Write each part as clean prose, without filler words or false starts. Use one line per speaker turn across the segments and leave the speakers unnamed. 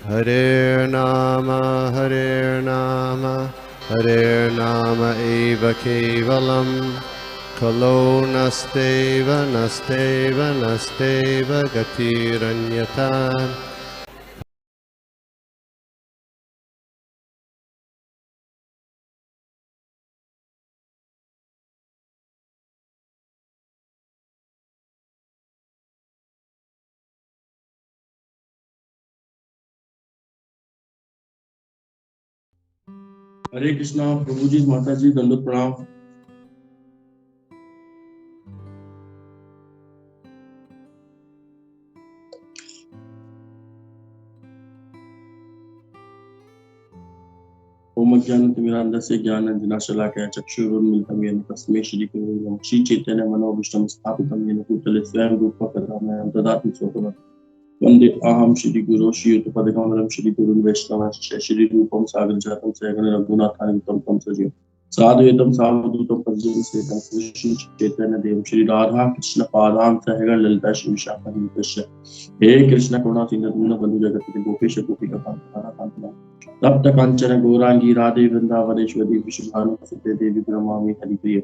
Hare Nama Hare Nama eva kevalam Kalo nasteva nasteva nasteva gatiranyata.
हरे कृष्णा प्रभु जी, माता जी, दंडोत प्रणाम। ओम अज्ञानतिमिरान्धस्य ज्ञानाञ्जनशलाकया चक्षुरुन्मीलितं येन तस्मै श्रीगुरुवे श्री चैतन्य मनोभीष्टं स्थापितं येन भूतले स्वयं रूपः कथामयं ददाति स्वपदं वन्दे अहं श्रीगुरो श्रीयुतपदकमलं श्रीगुरुन् वैष्णवांश्च श्रीरूपं साग्रजातं सहगण रघुनाथान्वितं तं सजीवं साद्वैतं सावधूतं परिजनसहितं श्री चैतन्य देवं श्री राधा कृष्ण पादां सहगण ललिता श्री विशाखान्वितस्य हे कृष्ण करुणा सिंधु दीनबन्धु जगत्पते गोपेश गोपिकाकान्त तप्त कांचन गौरांगी राधे वृंदावनेश्वरी विशुभानुसुते देवी प्रणमामि हरिप्रिय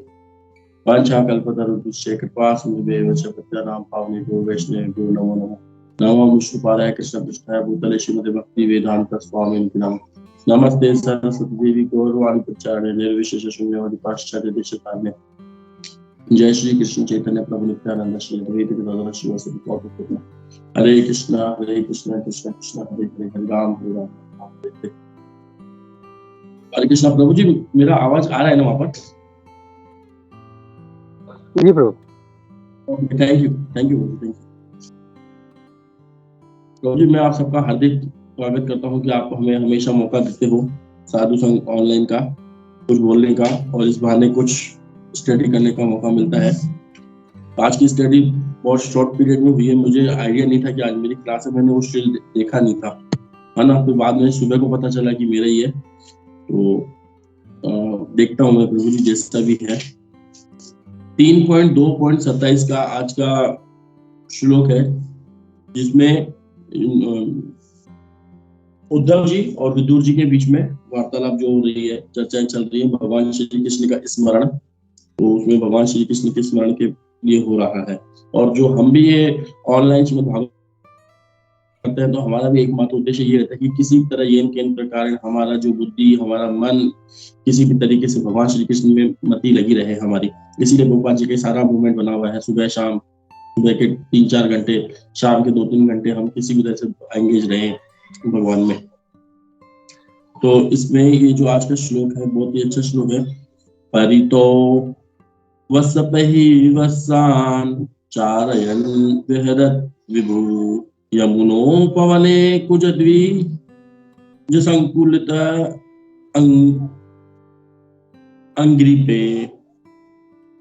वाञ्छाकल्पतरुभ्यश्च कृपा सिन्धुभ्येव च पतितानां पावनेभ्यो वैष्णवेभ्यो नमो नमः। नमो विष्णुपादाय कृष्णपृष्ठाय भूतले श्रीमते भक्ति वेदांत स्वामिनिति नमः। नमस्ते सरस्वती देवी गौरवाणी प्रचारणे निर्विशेष शून्यवादी पाश्चात्य देशतारणे। जय श्री कृष्ण चैतन्य प्रभु नित्यानंद श्री अद्वैत गदाधर शिवासादि गौरभक्त। हरे कृष्ण कृष्ण कृष्ण हरे हरे हरे राम हरे राम। हरे कृष्णा प्रभु जी, मेरा आवाज आ रहा है ना वहाँ पर?
जी प्रभु।
थैंक यू थैंक यू प्रभु जी। मैं आप सबका हार्दिक स्वागत करता हूँ कि आप हमें हमेशा मौका देते हो साधु संघ ऑनलाइन का कुछ बोलने का, और इस बहाने कुछ स्टडी करने का मौका मिलता है। आज की स्टडी बहुत शॉर्ट पीरियड में हुई है। मुझे आइडिया नहीं था कि आज मेरी क्लास है, मैंने वो स्टिल देखा नहीं था, है ना। फिर बाद में सुबह को पता चला कि मेरा ही है, तो देखता हूँ मैं प्रभु जी जैसा भी है। 3.2.27 का आज का श्लोक है, जिसमें उद्धव जी और विदुर जी के बीच में वार्तालाप जो हो रही है, चर्चाएं चल रही है भगवान श्री कृष्ण का स्मरण। तो उसमें भगवान श्री कृष्ण के स्मरण के लिए हो रहा है। और जो हम भी ये ऑनलाइन में भाग करते हैं, तो हमारा भी एकमात्र उद्देश्य ये रहता है कि किसी तरह येन केन प्रकार हमारा जो बुद्धि, हमारा मन किसी भी तरीके से भगवान श्री कृष्ण में मति लगी रहे हमारी। इसीलिए गोपाल जी के सारा मूवमेंट बना हुआ है। सुबह शाम, सुबह के 3-4 घंटे, शाम के 2-3 घंटे हम किसी भी तरह से एंगेज रहे भगवान में। तो इसमें ये जो आज का श्लोक है बहुत ही अच्छा श्लोक है। परितो वसपहि वसान चारयन विहरत विभु यमुनोपवने कुजद्वीज संकुलित अंग्रीपे।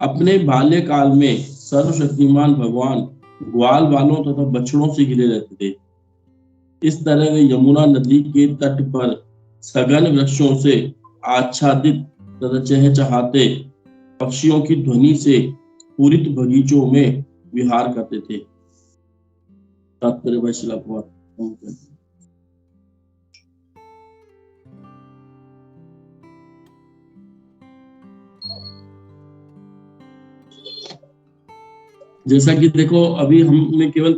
अपने बाल्यकाल में सर्वशक्तिमान भगवान ग्वाल बालों तथा बछड़ों से घिरे रहते थे। इस तरह वे यमुना नदी के तट पर सघन वृक्षों से आच्छादित तथा चहचहाते पक्षियों की ध्वनि से पूरित बगीचों में विहार करते थे। तात्पर्य भाई शिलापुर। जैसा कि देखो, अभी हमने केवल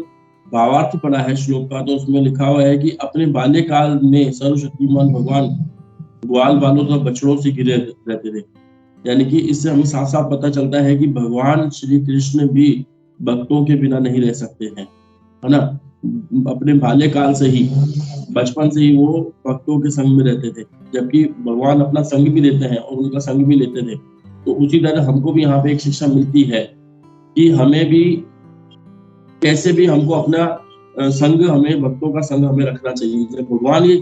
भावार्थ पढ़ा है श्लोक का, तो उसमें लिखा हुआ है कि अपने बाल्यकाल में सर्वशक्तिमान भगवान ग्वाल बालों तथा बछड़ों से घिरे रहते थे। यानी कि इससे हमें साफ साफ पता चलता है कि भगवान श्री कृष्ण भी भक्तों के बिना नहीं रह सकते हैं, है ना। अपने बाल्यकाल से ही, बचपन से ही वो भक्तों के संग में रहते थे, जबकि भगवान अपना संग भी लेते हैं और उनका संग भी लेते थे। तो उसी तरह हमको भी यहाँ पे एक शिक्षा मिलती है कि हमें भी कैसे भी हमको अपना संग, हमें भक्तों का संग हमें रखना चाहिए। भगवान ये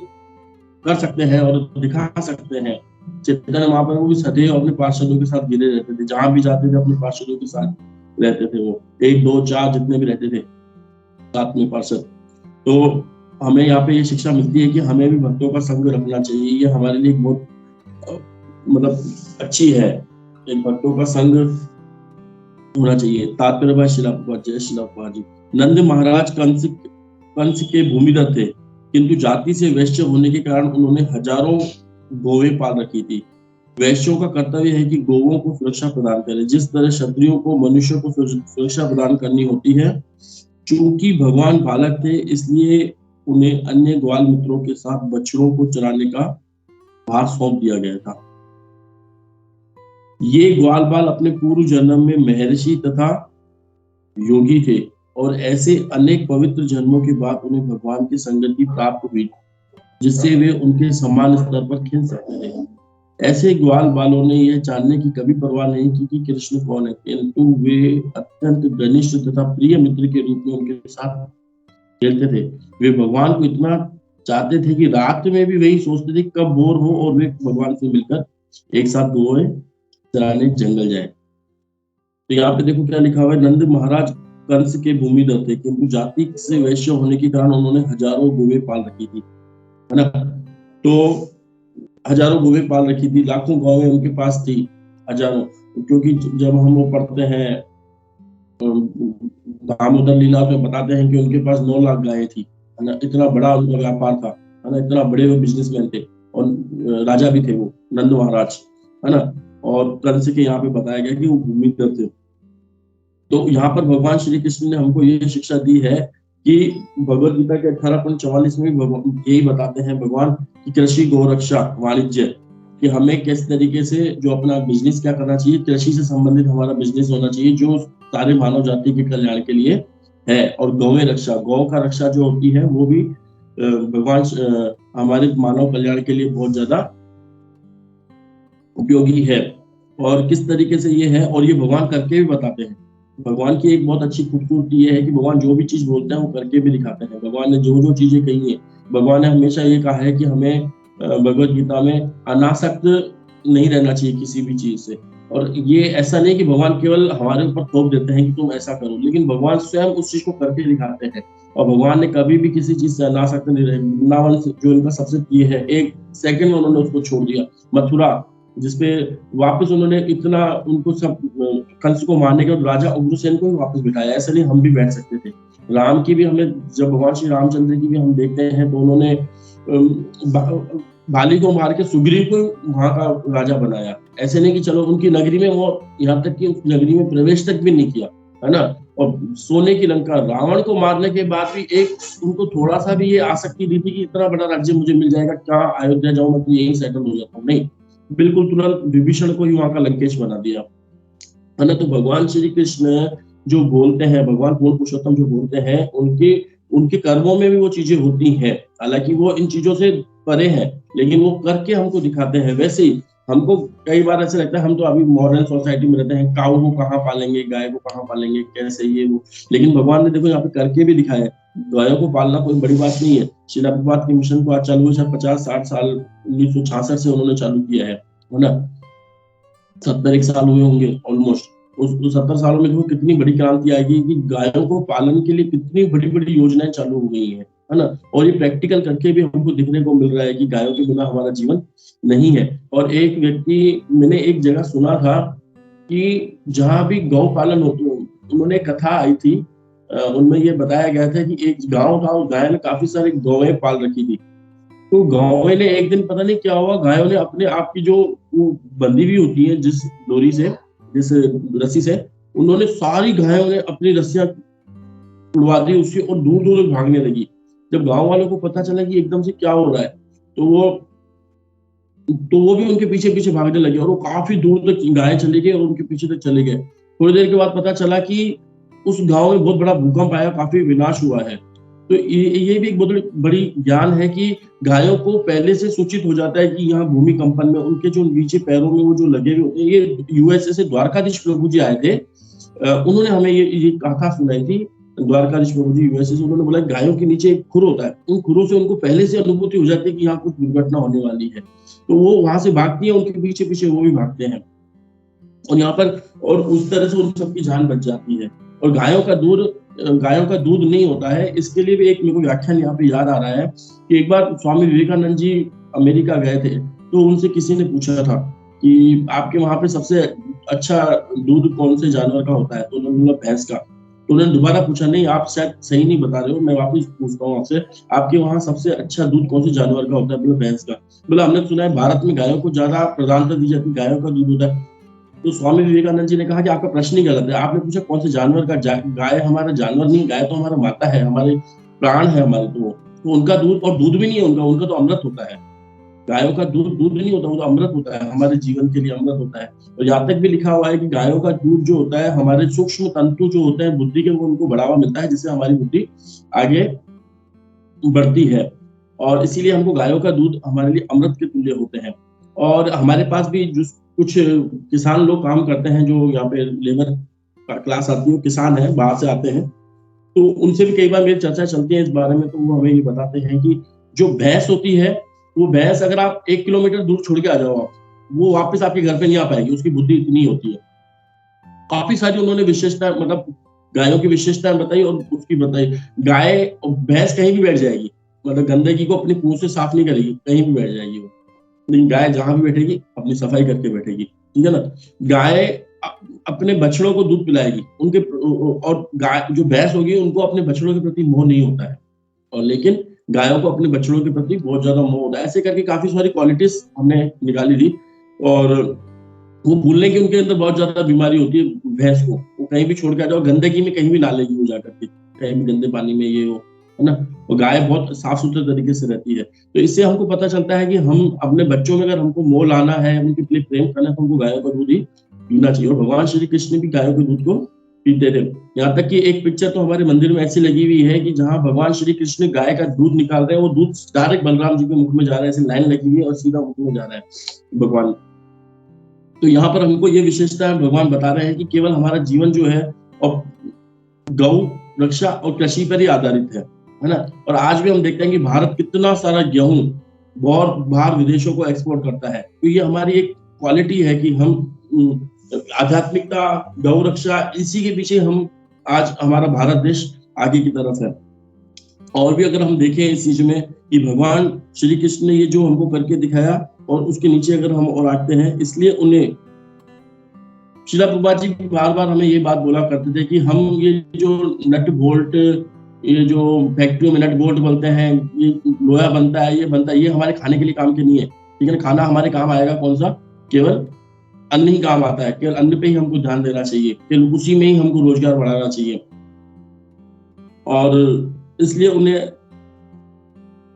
कर सकते हैं और दिखा सकते हैं। चैतन्य महाप्रभु भी सदैव अपने पार्षदों के साथ घिरे रहते थे, जहां भी जाते थे अपने पार्षदों के साथ रहते थे। वो 1, 2, 4 जितने भी रहते थे साथ में पार्षद। तो हमें यहाँ पे ये शिक्षा मिलती है कि हमें भी भक्तों का संग रखना चाहिए। ये हमारे लिए बहुत मतलब अच्छी है, एक भक्तों का संग होना चाहिए। तात्पर्य शिला जय शिला जी। नंद महाराज कंस के भूमिदत्त थे। किंतु जाति से वैश्य होने के कारण उन्होंने हजारों गौवें पाल रखी थी। वैश्यों का कर्तव्य है कि गौओं को सुरक्षा प्रदान करें, जिस तरह क्षत्रियों को मनुष्य को सुरक्षा प्रदान करनी होती है। चूंकि भगवान बालक थे, इसलिए उन्हें अन्य ग्वाल मित्रों के साथ बछड़ों को चराने का भार सौंप दिया गया था। ये ग्वाल बाल अपने पूर्व जन्म में महर्षि तथा योगी थे और ऐसे अनेक पवित्र जन्मों के बाद उन्हें भगवान की संगति प्राप्त हुई, जिससे वे उनके समान स्तर पर खेल सकते थे। ऐसे ग्वाल बालों ने यह जानने की कभी परवाह नहीं की कि कृष्ण कौन है, किंतु वे अत्यंत घनिष्ठ तथा प्रिय मित्र के रूप में उनके साथ खेलते थे। वे भगवान को इतना चाहते थे कि रात में भी वही सोचते थे कब बोर हो और वे भगवान से मिलकर एक साथ गौएं चराने जंगल जाए। तो यहाँ पे देखो क्या लिखा हुआ है, नंद महाराज कंस के भूमिधर थे, किंतु जाति से वैश्य होने के कारण उन्होंने हजारों गौएं पाल रखी थी, है ना। तो हजारों गौएं पाल रखी थी, लाखों गौएं उनके पास थी, हजारों। क्योंकि जब हम वो पढ़ते हैं दामोदर लीला में बताते हैं कि उनके पास 9 लाख गायें थी, है ना। इतना बड़ा उनका व्यापार था, है ना। इतना बड़े वो बिजनेसमैन थे और राजा भी थे वो नंद महाराज, है ना। और कंस के यहाँ पे बताया गया कि वो भूमिधर थे। तो यहाँ पर भगवान श्री कृष्ण ने हमको ये शिक्षा दी है कि भगवद गीता के 18.44 में यही बताते हैं भगवान कि कृषि गौरक्षा वाणिज्य, कि हमें किस तरीके से जो अपना बिजनेस क्या करना चाहिए, कृषि से संबंधित हमारा बिजनेस होना चाहिए जो सारे मानव जाति के कल्याण के लिए है। और गौवें रक्षा, गौ का रक्षा जो होती है वो भी भगवान हमारे मानव कल्याण के लिए बहुत ज्यादा उपयोगी है। और किस तरीके से ये है, और ये भगवान करके भी बताते हैं। भगवान की एक बहुत अच्छी खूबसूरती ये है कि भगवान जो भी चीज बोलते हैं वो करके भी दिखाते हैं। भगवान ने जो जो चीजें कही है, भगवान ने हमेशा ये कहा है कि हमें भगवद गीता में अनासक्त नहीं रहना चाहिए किसी भी चीज से। और ये ऐसा नहीं कि भगवान केवल हमारे ऊपर थोप देते हैं कि तुम ऐसा करो, लेकिन भगवान स्वयं उस चीज को करके दिखाते हैं। और भगवान ने कभी भी किसी चीज से अनासक्त नहीं रहे। वृंदावन जो इनका सबसे प्रिय है, 1 सेकंड में उन्होंने उसको छोड़ दिया। मथुरा, जिसपे वापस उन्होंने इतना उनको सब कंस को मारने के बाद राजा उग्रसेन को भी वापस बिठाया। ऐसा नहीं हम भी बैठ सकते थे। राम की भी हमें, जब भगवान श्री रामचंद्र की भी हम देखते हैं तो उन्होंने बाली को मार के सुग्रीव को वहां का राजा बनाया। ऐसे नहीं कि चलो उनकी नगरी में, वो यहाँ तक कि उस नगरी में प्रवेश तक भी नहीं किया, है ना। और सोने की लंका, रावण को मारने के बाद भी एक उनको थोड़ा सा भी ये आसक्ति दी थी कि इतना बड़ा राज्य मुझे मिल जाएगा, क्या अयोध्या जाऊं मैं तो यही सेटल हो जाता हूँ। नहीं, बिल्कुल तुरंत विभीषण को ही वहां का लंकेश बना दिया, है ना। तो भगवान श्री कृष्ण जो बोलते हैं, भगवान पूर्ण पुरुषोत्तम जो बोलते हैं, उनके कर्मों में भी वो चीजें होती हैं। हालांकि वो इन चीजों से परे है, लेकिन वो करके हमको दिखाते हैं। वैसे ही हमको कई बार ऐसा लगता है, हम तो अभी मॉडर्न सोसाइटी में रहते हैं, काऊ को कहाँ पालेंगे, गाय को कहाँ पालेंगे, कैसे ये वो। लेकिन भगवान ने देखो यहाँ पे करके भी दिखाया है। गायों को पालना कोई बड़ी बात नहीं है। श्रील प्रभुपाद के मिशन को आज चालू हुए 50-60 साल, 1966 से उन्होंने चालू किया है ना। 70 साल हुए होंगे ऑलमोस्ट। उस 70 सालों में देखो कितनी बड़ी क्रांति आएगी कि गायों को पालन के लिए कितनी बड़ी बड़ी योजनाएं चालू हो गई है ना। और ये प्रैक्टिकल करके भी हमको दिखने को मिल रहा है कि गायों के बिना हमारा जीवन नहीं है। और एक व्यक्ति, मैंने एक जगह सुना था कि जहां भी गौ पालन होते, उन्होंने कथा आई थी, उनमें ये बताया गया था कि एक गांव था, उस गाय ने काफी सारी गौएं पाल रखी थी। तो गांव ने एक दिन पता नहीं क्या हुआ, गायों ने अपने आप की जो बंधी हुई होती है जिस डोरी से, जिस रस्सी से, उन्होंने सारी गायों ने अपनी रस्सियां उड़वा दी उससे और दूर दूर भागने लगी। जब गांव वालों को पता चला कि एकदम से क्या हो रहा है, तो वो भी उनके पीछे पीछे भागने लगे और वो काफी दूर तक गायें चली गई और उनके पीछे तक चले गए। थोड़ी देर के बाद पता चला कि उस गांव में बहुत बड़ा भूकंप आया, काफी विनाश हुआ है। तो ये भी एक बहुत बड़ी ज्ञान है कि गायों को पहले से सूचित हो जाता है कि यहाँ भूमि कंपन में उनके जो नीचे पैरों में वो जो लगे हुए होते हैं। ये यूएसए से द्वारकाधीश प्रभु जी आए थे, उन्होंने हमें ये कथा सुनाई थी। द्वारकाधीश प्रभु जी यूएसए से, उन्होंने बोला गायों के नीचे एक खुर होता है, उन खुरों से उनको पहले से अनुभूति हो जाती है कि यहाँ कुछ दुर्घटना होने वाली है। तो वो वहां से भागती है, उनके पीछे पीछे वो भी भागते हैं और यहाँ पर, और उस तरह से उन सबकी जान बच जाती है। और गायों का दूध नहीं होता है। इसके लिए भी एक मेरे को व्याख्यान यहाँ पे याद आ रहा है कि एक बार स्वामी विवेकानंद जी अमेरिका गए थे, तो उनसे किसी ने पूछा था कि आपके वहां पे सबसे अच्छा दूध कौन से जानवर का होता है, तो उन्होंने बोला भैंस का। तो उन्होंने दोबारा पूछा, नहीं आप शायद सही नहीं बता रहे हो, मैं वापस पूछता हूँ आपसे, आपके वहाँ सबसे अच्छा दूध कौन से जानवर का होता है? बोले भैंस का। बोला हमने सुना है भारत में गायों को ज्यादा प्राधान्यता दी जाती है, गायों का दूध होता है। तो स्वामी विवेकानंद जी ने कहा कि आपका प्रश्न ही गलत है, आपने पूछा कौन से जानवर का, गाय हमारा जानवर नहीं, गाय तो हमारा माता है, हमारे प्राण है हमारे, तो उनका दूध, और दूध भी नहीं है उनका, उनका तो अमृत होता है। गायों का दूध दूध नहीं होता, वो तो अमृत होता है, हमारे जीवन के लिए अमृत होता है। और यहाँ तक भी लिखा हुआ है कि गायों का दूध जो होता है, हमारे सूक्ष्म तंतु जो होते हैं बुद्धि के, वो उनको बढ़ावा मिलता है, जिससे हमारी बुद्धि आगे बढ़ती है। और इसीलिए हमको गायों का दूध हमारे लिए अमृत के तुल्य होते हैं। और हमारे पास भी जो कुछ किसान लोग काम करते हैं, जो यहाँ पे लेबर क्लास आती है, किसान है, बाहर से आते हैं, तो उनसे भी कई बार मेरी चर्चा चलती है इस बारे में। तो वो हमें ये बताते हैं कि जो भैंस होती है, वो भैंस अगर आप 1 किलोमीटर दूर छोड़ के आ जाओ आप, वो वापस आपके घर पे नहीं आ पाएगी, उसकी बुद्धि इतनी होती है। काफी सारी उन्होंने विशेषता, मतलब गायों की विशेषताएं बताई और उसकी बताई। गाय और भैंस कहीं भी बैठ जाएगी, मतलब गंदगी को अपनी पूंछ से साफ नहीं करेगी, कहीं भी बैठ जाएगी वो, लेकिन गाय जहां भी बैठेगी अपनी सफाई करके बैठेगी, ठीक है ना। गाय अपने बछड़ों को दूध पिलाएगी, उनके, और गाय जो भैंस होगी उनको अपने बछड़ों के प्रति मोह नहीं होता है, और लेकिन गायों को अपने बछड़ों के प्रति बहुत ज्यादा मोह होता है। ऐसे करके काफी सारी क्वालिटीज हमने निकाली थी। और वो भूलने की उनके अंदर बहुत ज्यादा बीमारी होती है भैंस को, वो कहीं भी छोड़ के आ जाओ, गंदगी में कहीं भी ना लेगी वो जाकर के, कहीं भी गंदे पानी में ये हो, है ना। और गाय बहुत साफ सुथरे तरीके से रहती है। तो इससे हमको पता चलता है कि हम अपने बच्चों में अगर हमको मोह लाना है, उनके लिए प्रेम करना है, तो हमको गायों का दूध ही पीना चाहिए। और भगवान श्री कृष्ण भी गायों के दूध को पीते थे। यहाँ तक कि एक पिक्चर तो हमारे मंदिर में ऐसी लगी हुई है कि जहाँ भगवान श्री कृष्ण गाय का दूध निकाल रहे हैं, वो दूध डायरेक्ट बलराम जी के मुख में जा रहा है, ऐसे लाइन लगी हुई है और सीधा मुख में जा रहा है भगवान। तो यहाँ पर हमको ये विशेषता भगवान बता रहे हैं कि केवल हमारा जीवन जो है और गौ रक्षा और कृषि पर ही आधारित है ना। और आज भी हम देखते हैं कि भारत कितना सारा गेहूं बहुत बाहर विदेशों को एक्सपोर्ट करता है। तो ये हमारी एक क्वालिटी है कि हम आध्यात्मिकता, गौ रक्षा, इसी के पीछे हम आज हमारा भारत देश आगे की तरफ है। और भी अगर हम देखें इस चीज में कि भगवान श्री कृष्ण ने ये जो हमको करके दिखाया, और उसके नीचे अगर हम और आते हैं, इसलिए उन्हें श्रीला प्रभुपाद जी बार बार हमें ये बात बोला करते थे कि हम ये जो नट बोल्ट, ये जो फैक्ट्रियों में नट बोल्ट बनते हैं, ये लोहा बनता है, ये बनता है, ये हमारे खाने के लिए काम के नहीं है, ठीक है। खाना हमारे काम आएगा कौन सा? केवल अन्न ही काम आता है, केवल अन्न पे ही हमको ध्यान देना चाहिए, केवल उसी में ही हमको रोजगार बढ़ाना चाहिए। और इसलिए उन्हें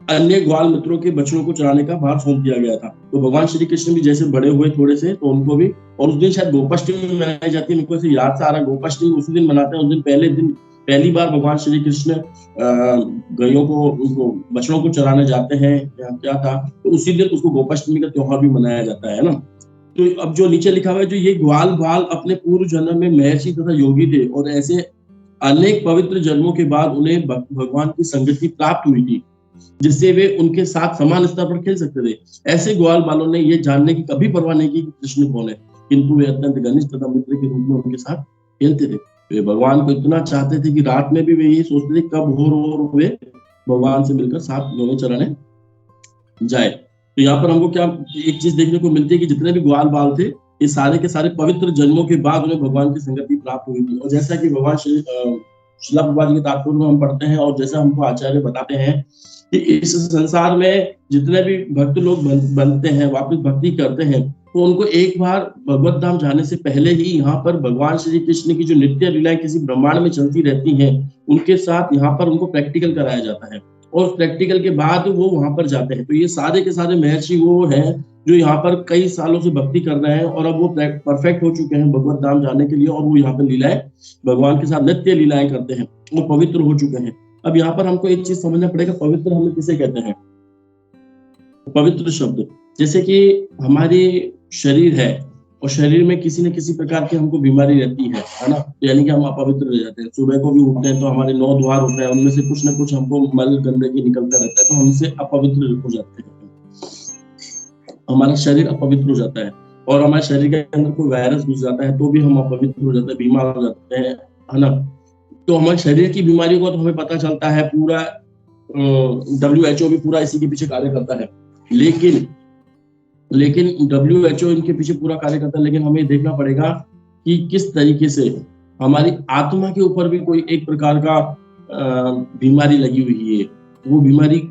अन्य ग्वाल मित्रों के बछड़ों को चराने का भार सौंप दिया गया था। तो भगवान श्री कृष्ण भी जैसे बड़े हुए थोड़े से, तो उनको भी, और उस दिन शायद गोपाष्टमी मनाई जाती है, मेरे को ऐसे याद से आ रहा है, गोपाष्टमी उसी दिन मनाते हैं। उस दिन पहली बार भगवान श्री कृष्ण गायों को, उनको बछड़ों को चराने जाते हैं, क्या था, तो उसी दिन उसको गोपाष्टमी का त्योहार भी मनाया जाता है ना। तो अब जो नीचे लिखा हुआ है, जो ये ग्वाल बाल अपने पूर्व जन्म में महर्षि तथा योगी थे, और ऐसे अनेक पवित्र जन्मों के बाद उन्हें भगवान की संगति प्राप्त हुई थी, जिससे वे उनके साथ समान स्तर पर खेल सकते थे। ऐसे ग्वाल बालों ने ये जानने की कभी परवाह नहीं की कि कृष्ण कौन है, किंतु वे अत्यंत घनिष्ठ तथा मित्र के रूप में उनके साथ खेलते थे। वे भगवान को इतना चाहते थे कि रात में भी वे यही सोचते थे कब हो वे भगवान से मिलकर साथ दोनों चराने जाए। तो यहाँ पर हमको क्या एक चीज देखने को मिलती है कि जितने भी ग्वाल बाल थे, ये सारे के सारे पवित्र जन्मों के बाद उन्हें भगवान की संगति प्राप्त हुई थी। और जैसा कि भगवान श्रीला प्रभुपाद जी के तात्पर्य में हम पढ़ते हैं, और जैसा हमको आचार्य बताते हैं कि इस संसार में जितने भी भक्त लोग बनते हैं, वापस भक्ति करते हैं, तो उनको एक बार भगवत धाम जाने से पहले ही यहाँ पर भगवान श्री कृष्ण की जो नित्य लीलाएं किसी ब्रह्मांड में चलती रहती हैं, उनके साथ यहाँ पर उनको प्रैक्टिकल कराया जाता है, और प्रैक्टिकल के बाद वो वहां पर जाते हैं। तो ये सारे के सारे महर्षि वो हैं जो यहाँ पर कई सालों से भक्ति कर रहे हैं, और अब वो परफेक्ट हो चुके हैं भगवत धाम जाने के लिए, और वो यहाँ पर लीलाएं भगवान के साथ नित्य लीलाएं करते हैं, वो पवित्र हो चुके हैं। अब यहाँ पर हमको एक चीज समझना पड़ेगा, पवित्र हमें किसे कहते हैं? पवित्र शब्द, जैसे कि हमारी शरीर है, और शरीर में किसी न किसी प्रकार की हमको बीमारी रहती है ना, यानी कि हम अपवित्र रह जाते हैं। सुबह को भी उठते हैं तो हमारे 9 द्वार होते हैं, उनमें से कुछ न कुछ हमको मल गंदगी निकलता रहता है, तो हमसे अपवित्र हो जाते हैं, हमारा शरीर अपवित्र हो जाता है। और हमारे शरीर के अंदर कोई वायरस घुस जाता है तो भी हम अपवित्र हो जाते हैं, बीमार हो जाते हैं, है ना। तो हमारे शरीर की बीमारियों को तो हमें पता चलता है, पूरा WHO भी पूरा इसी के पीछे कार्य करता है, लेकिन WHO इनके पीछे पूरा कार्य करता है, लेकिन हमें देखना पड़ेगा कि किस तरीके से हमारी आत्मा के ऊपर भी कोई एक प्रकार का बीमारी लगी हुई है। वो बीमारी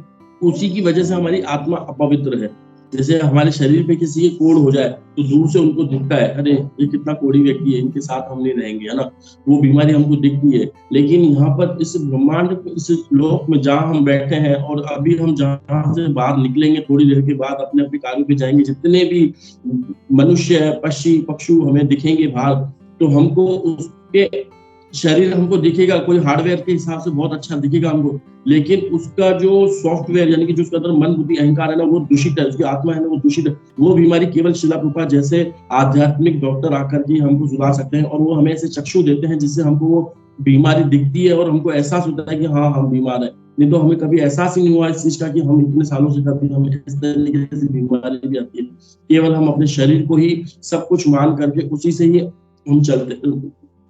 उसी की वजह से हमारी आत्मा अपवित्र है। जैसे हमारे शरीर पे किसी के कोढ़ हो जाए तो दूर से उनको दिखता है, अरे ये कितना कोढ़ी व्यक्ति है, इनके साथ हम नहीं रहेंगे, है ना। वो बीमारी हमको दिखती है। लेकिन यहाँ पर इस ब्रह्मांड, इस लोक में जहाँ हम बैठे हैं और अभी हम जहाँ से बाहर निकलेंगे, थोड़ी देर के बाद अपने अपने कार्यों पे जाएंगे, जितने भी मनुष्य, पक्षी, पक्षु हमें दिखेंगे बाहर, तो हमको उसके शरीर हमको दिखेगा, कोई हार्डवेयर के हिसाब से बहुत अच्छा दिखेगा हमको, लेकिन उसका जो सॉफ्टवेयर यानी कि जो उसके अंदर मन, बुद्धि, अहंकार है ना, वो दूषित है, उसकी आत्मा है ना, वो दूषित है। वो बीमारी केवल शिला प्रभुपाद जैसे आध्यात्मिक डॉक्टर आकर के हमको सुधार सकते हैं, और वो हमें ऐसे चक्षु देते हैं जिससे हमको वो बीमारी दिखती है और हमको एहसास होता है कि हाँ, हम बीमार है। नहीं तो हमें कभी एहसास ही नहीं हुआ इस चीज का कि हम इतने सालों से कभी हमें इस तरीके से बीमारी भी आती है। केवल हम अपने शरीर को ही सब कुछ मान करके उसी से ही हम चलते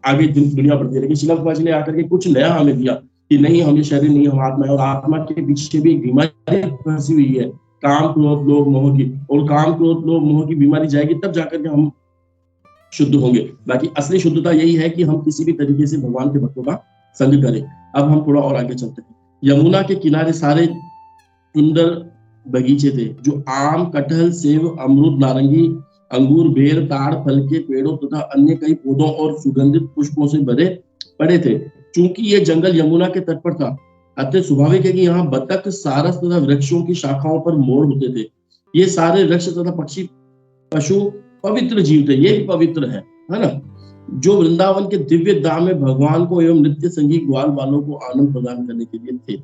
आगे दुनिया बढ़ती है। लेकिन शिला प्रभुपाद जी ने आकर के कुछ नया हमें दिया कि नहीं, हम ये शरीर नहीं, हम आत्मा है, और आत्मा के पीछे भी एक बीमारी फंसी हुई है, काम, क्रोध, लोभ, मोह की। और काम, क्रोध, लोभ, मोह की बीमारी जाएगी तब जाकर के हम शुद्ध होंगे। बाकी असली शुद्धता यही है कि हम किसी भी तरीके से भगवान के भक्तों का संग करें। अब हम थोड़ा और आगे चलते हैं। यमुना के किनारे सारे सुंदर बगीचे थे, जो आम, कटहल, सेब, अमरूद, नारंगी, अंगूर, बेर, ताड़ फल के पेड़ों तथा अन्य कई पौधों और सुगंधित पुष्पों से भरे पड़े थे। चूंकि ये जंगल यमुना के तट पर था, अतः स्वाभाविक है कि यहाँ बतख, सारस तथा वृक्षों की शाखाओं पर मोर होते थे। ये सारे वृक्ष तथा पक्षी, पशु पवित्र जीव थे, ये भी पवित्र है ना, जो वृंदावन के दिव्य धाम में भगवान को एवं नित्य संगी ग्वाल वालों को आनंद प्रदान करने के लिए थे।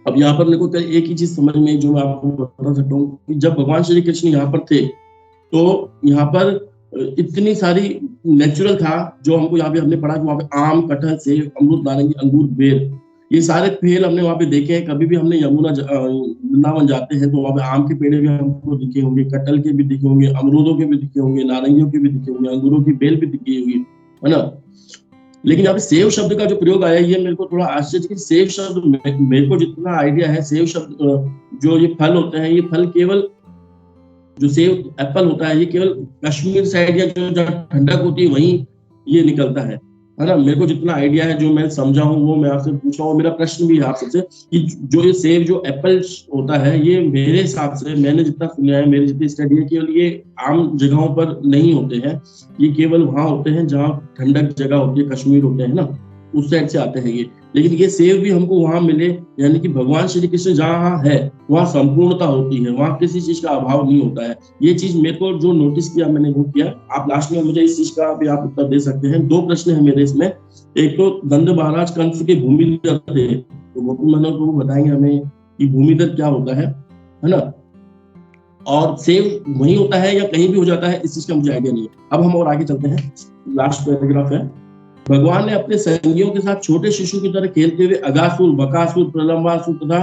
अब यहाँ पर मेरे को एक ही चीज समझ में, जो मैं आपको बता सकता हूँ, कि जब भगवान श्री कृष्ण यहाँ पर थे तो यहाँ पर इतनी सारी नेचुरल था, जो हमको यहाँ पे हमने पढ़ा कि वहाँ पे आम, कटहल, सेब, अमरूद, नारंगी, अंगूर, बेर, ये सारे पेड़ हमने वहाँ पे देखे हैं। कभी भी हमने यमुना वृंदावन जाते हैं तो वहाँ पे आम के पेड़ भी हमको दिखे होंगे, कटहल के भी दिखे होंगे, अमरूदों के भी दिखे होंगे, नारंगियों के भी दिखे होंगे, अंगूरों की बेल भी दिखी होगी, है ना। लेकिन यहाँ पे सेव शब्द का जो प्रयोग आया, ये मेरे को थोड़ा आश्चर्य, कि सेव शब्द, मेरे को जितना आइडिया है, सेव शब्द जो ये फल होते हैं, ये फल केवल, जो सेव एप्पल होता है, ये केवल कश्मीर साइड या जो ठंडक होती है वहीं ये निकलता है ना। मेरे को जितना आइडिया है, जो मैं समझा हूँ, वो मैं आपसे पूछा हूँ। मेरा प्रश्न भी है आपसे कि जो ये सेव, जो एप्पल होता है, ये मेरे हिसाब से, मैंने जितना सुना है, मेरी जितनी स्टडी है, केवल ये आम जगहों पर नहीं होते हैं, ये केवल वहां होते हैं जहाँ ठंडक जगह होती है, कश्मीर होते हैं ना, उस साइड से आते हैं ये। लेकिन ये सेव भी हमको वहां मिले, यानी कि भगवान श्री कृष्ण जहाँ है वहां संपूर्णता होती है, वहां किसी चीज का अभाव नहीं होता है। ये चीज मेरे को जो नोटिस किया, मैंने वो किया। आप लास्ट में मुझे इस चीज का भी आप उत्तर दे सकते हैं। दो प्रश्न है मेरे इसमें। एक तो नंद महाराज कंस के भूमिधर थे, तो गोपी मनोहर प्रभु बताएंगे हमें कि भूमिधर क्या होता है ना, और सेव वही होता है या कहीं भी हो जाता है, इस चीज का मुझे आइडिया नहीं है। अब हम और आगे चलते हैं। लास्ट पैराग्राफ है। भगवान ने अपने संगियों के साथ छोटे शिशु की तरह खेलते हुए अगासुर, बकासुर, प्रलंबासुर तथा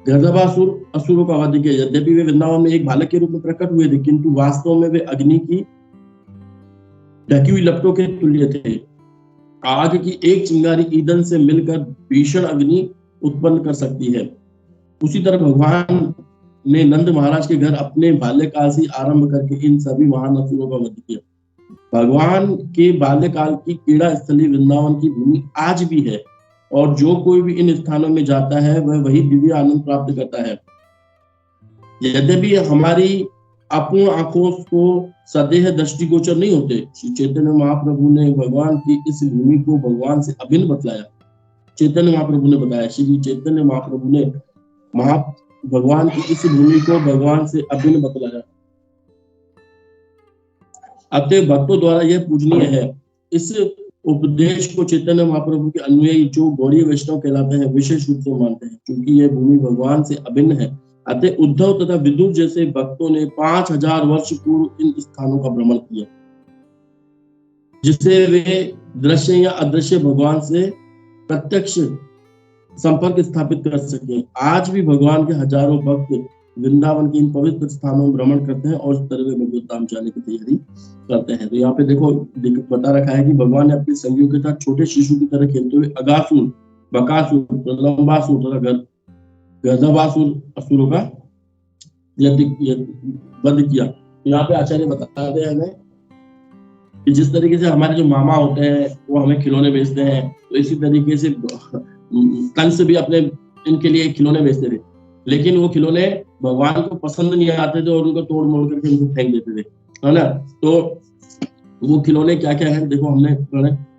गर्दभासुर असुरों का वध किया। यद्यपि वे वृंदावन में एक बालक के रूप में प्रकट हुए थे, किंतु वास्तव में वे अग्नि की ढकी हुई लपटों के तुल्य थे। आग की एक चिंगारी ईंधन से मिलकर भीषण अग्नि उत्पन्न कर सकती है। उसी तरह भगवान ने नंद महाराज के घर अपने बाल्यकाल से आरंभ करके इन सभी महान असुरों का वध किया। भगवान के बाल्यकाल की क्रीड़ा स्थली वृंदावन की भूमि आज भी है, और जो कोई भी इन स्थानों में जाता है वह वही दिव्य आनंद प्राप्त करता है। यद्यपि हमारी अपूर्ण आंखों को सदेह दृष्टिगोचर नहीं होते, श्री चैतन्य महाप्रभु ने भगवान की इस भूमि को भगवान से अभिन्न बतलाया। चैतन्य महाप्रभु ने बताया, श्री चैतन्य महाप्रभु ने भगवान की इस भूमि को भगवान से अभिन्न बतलाया। अतः भक्तों द्वारा यह पूजनीय है। इस उपदेश को चैतन्य महाप्रभु के अनुयायी, जो गौड़ीय वैष्णव कहलाते हैं, विशेष रूप से मानते हैं, क्योंकि यह भूमि भगवान से अभिन्न है। अतः उद्धव तथा विदुर जैसे भक्तों ने 5000 वर्ष पूर्व इन स्थानों का भ्रमण किया, जिससे वे दृश्य या अदृश्य भगवान से प्रत्यक्ष संपर्क स्थापित कर सके। आज भी भगवान के हजारों भक्त वृंदावन के इन पवित्र स्थानों में भ्रमण करते हैं और इस तरह भगवत धाम जाने की तैयारी करते हैं। तो यहाँ पे देखो बता रखा है कि भगवान ने अपने संगियों के साथ छोटे शिशु की तरह खेलते हुए अगासुर, बकासुर, प्रलंबासुर तथा गर्दभासुर असुरों का वध किया। यहाँ पे आचार्य बताते हैं हमें कि जिस तरीके से हमारे जो मामा होते हैं वो हमें खिलौने बेचते हैं, तो इसी तरीके से कंस भी अपने इनके लिए खिलौने बेचते थे, लेकिन वो खिलौने भगवान को पसंद नहीं आते थे और उनको तोड़ मोड़ करके उनको फेंक देते थे, है ना। तो वो खिलौने क्या क्या है देखो, हमने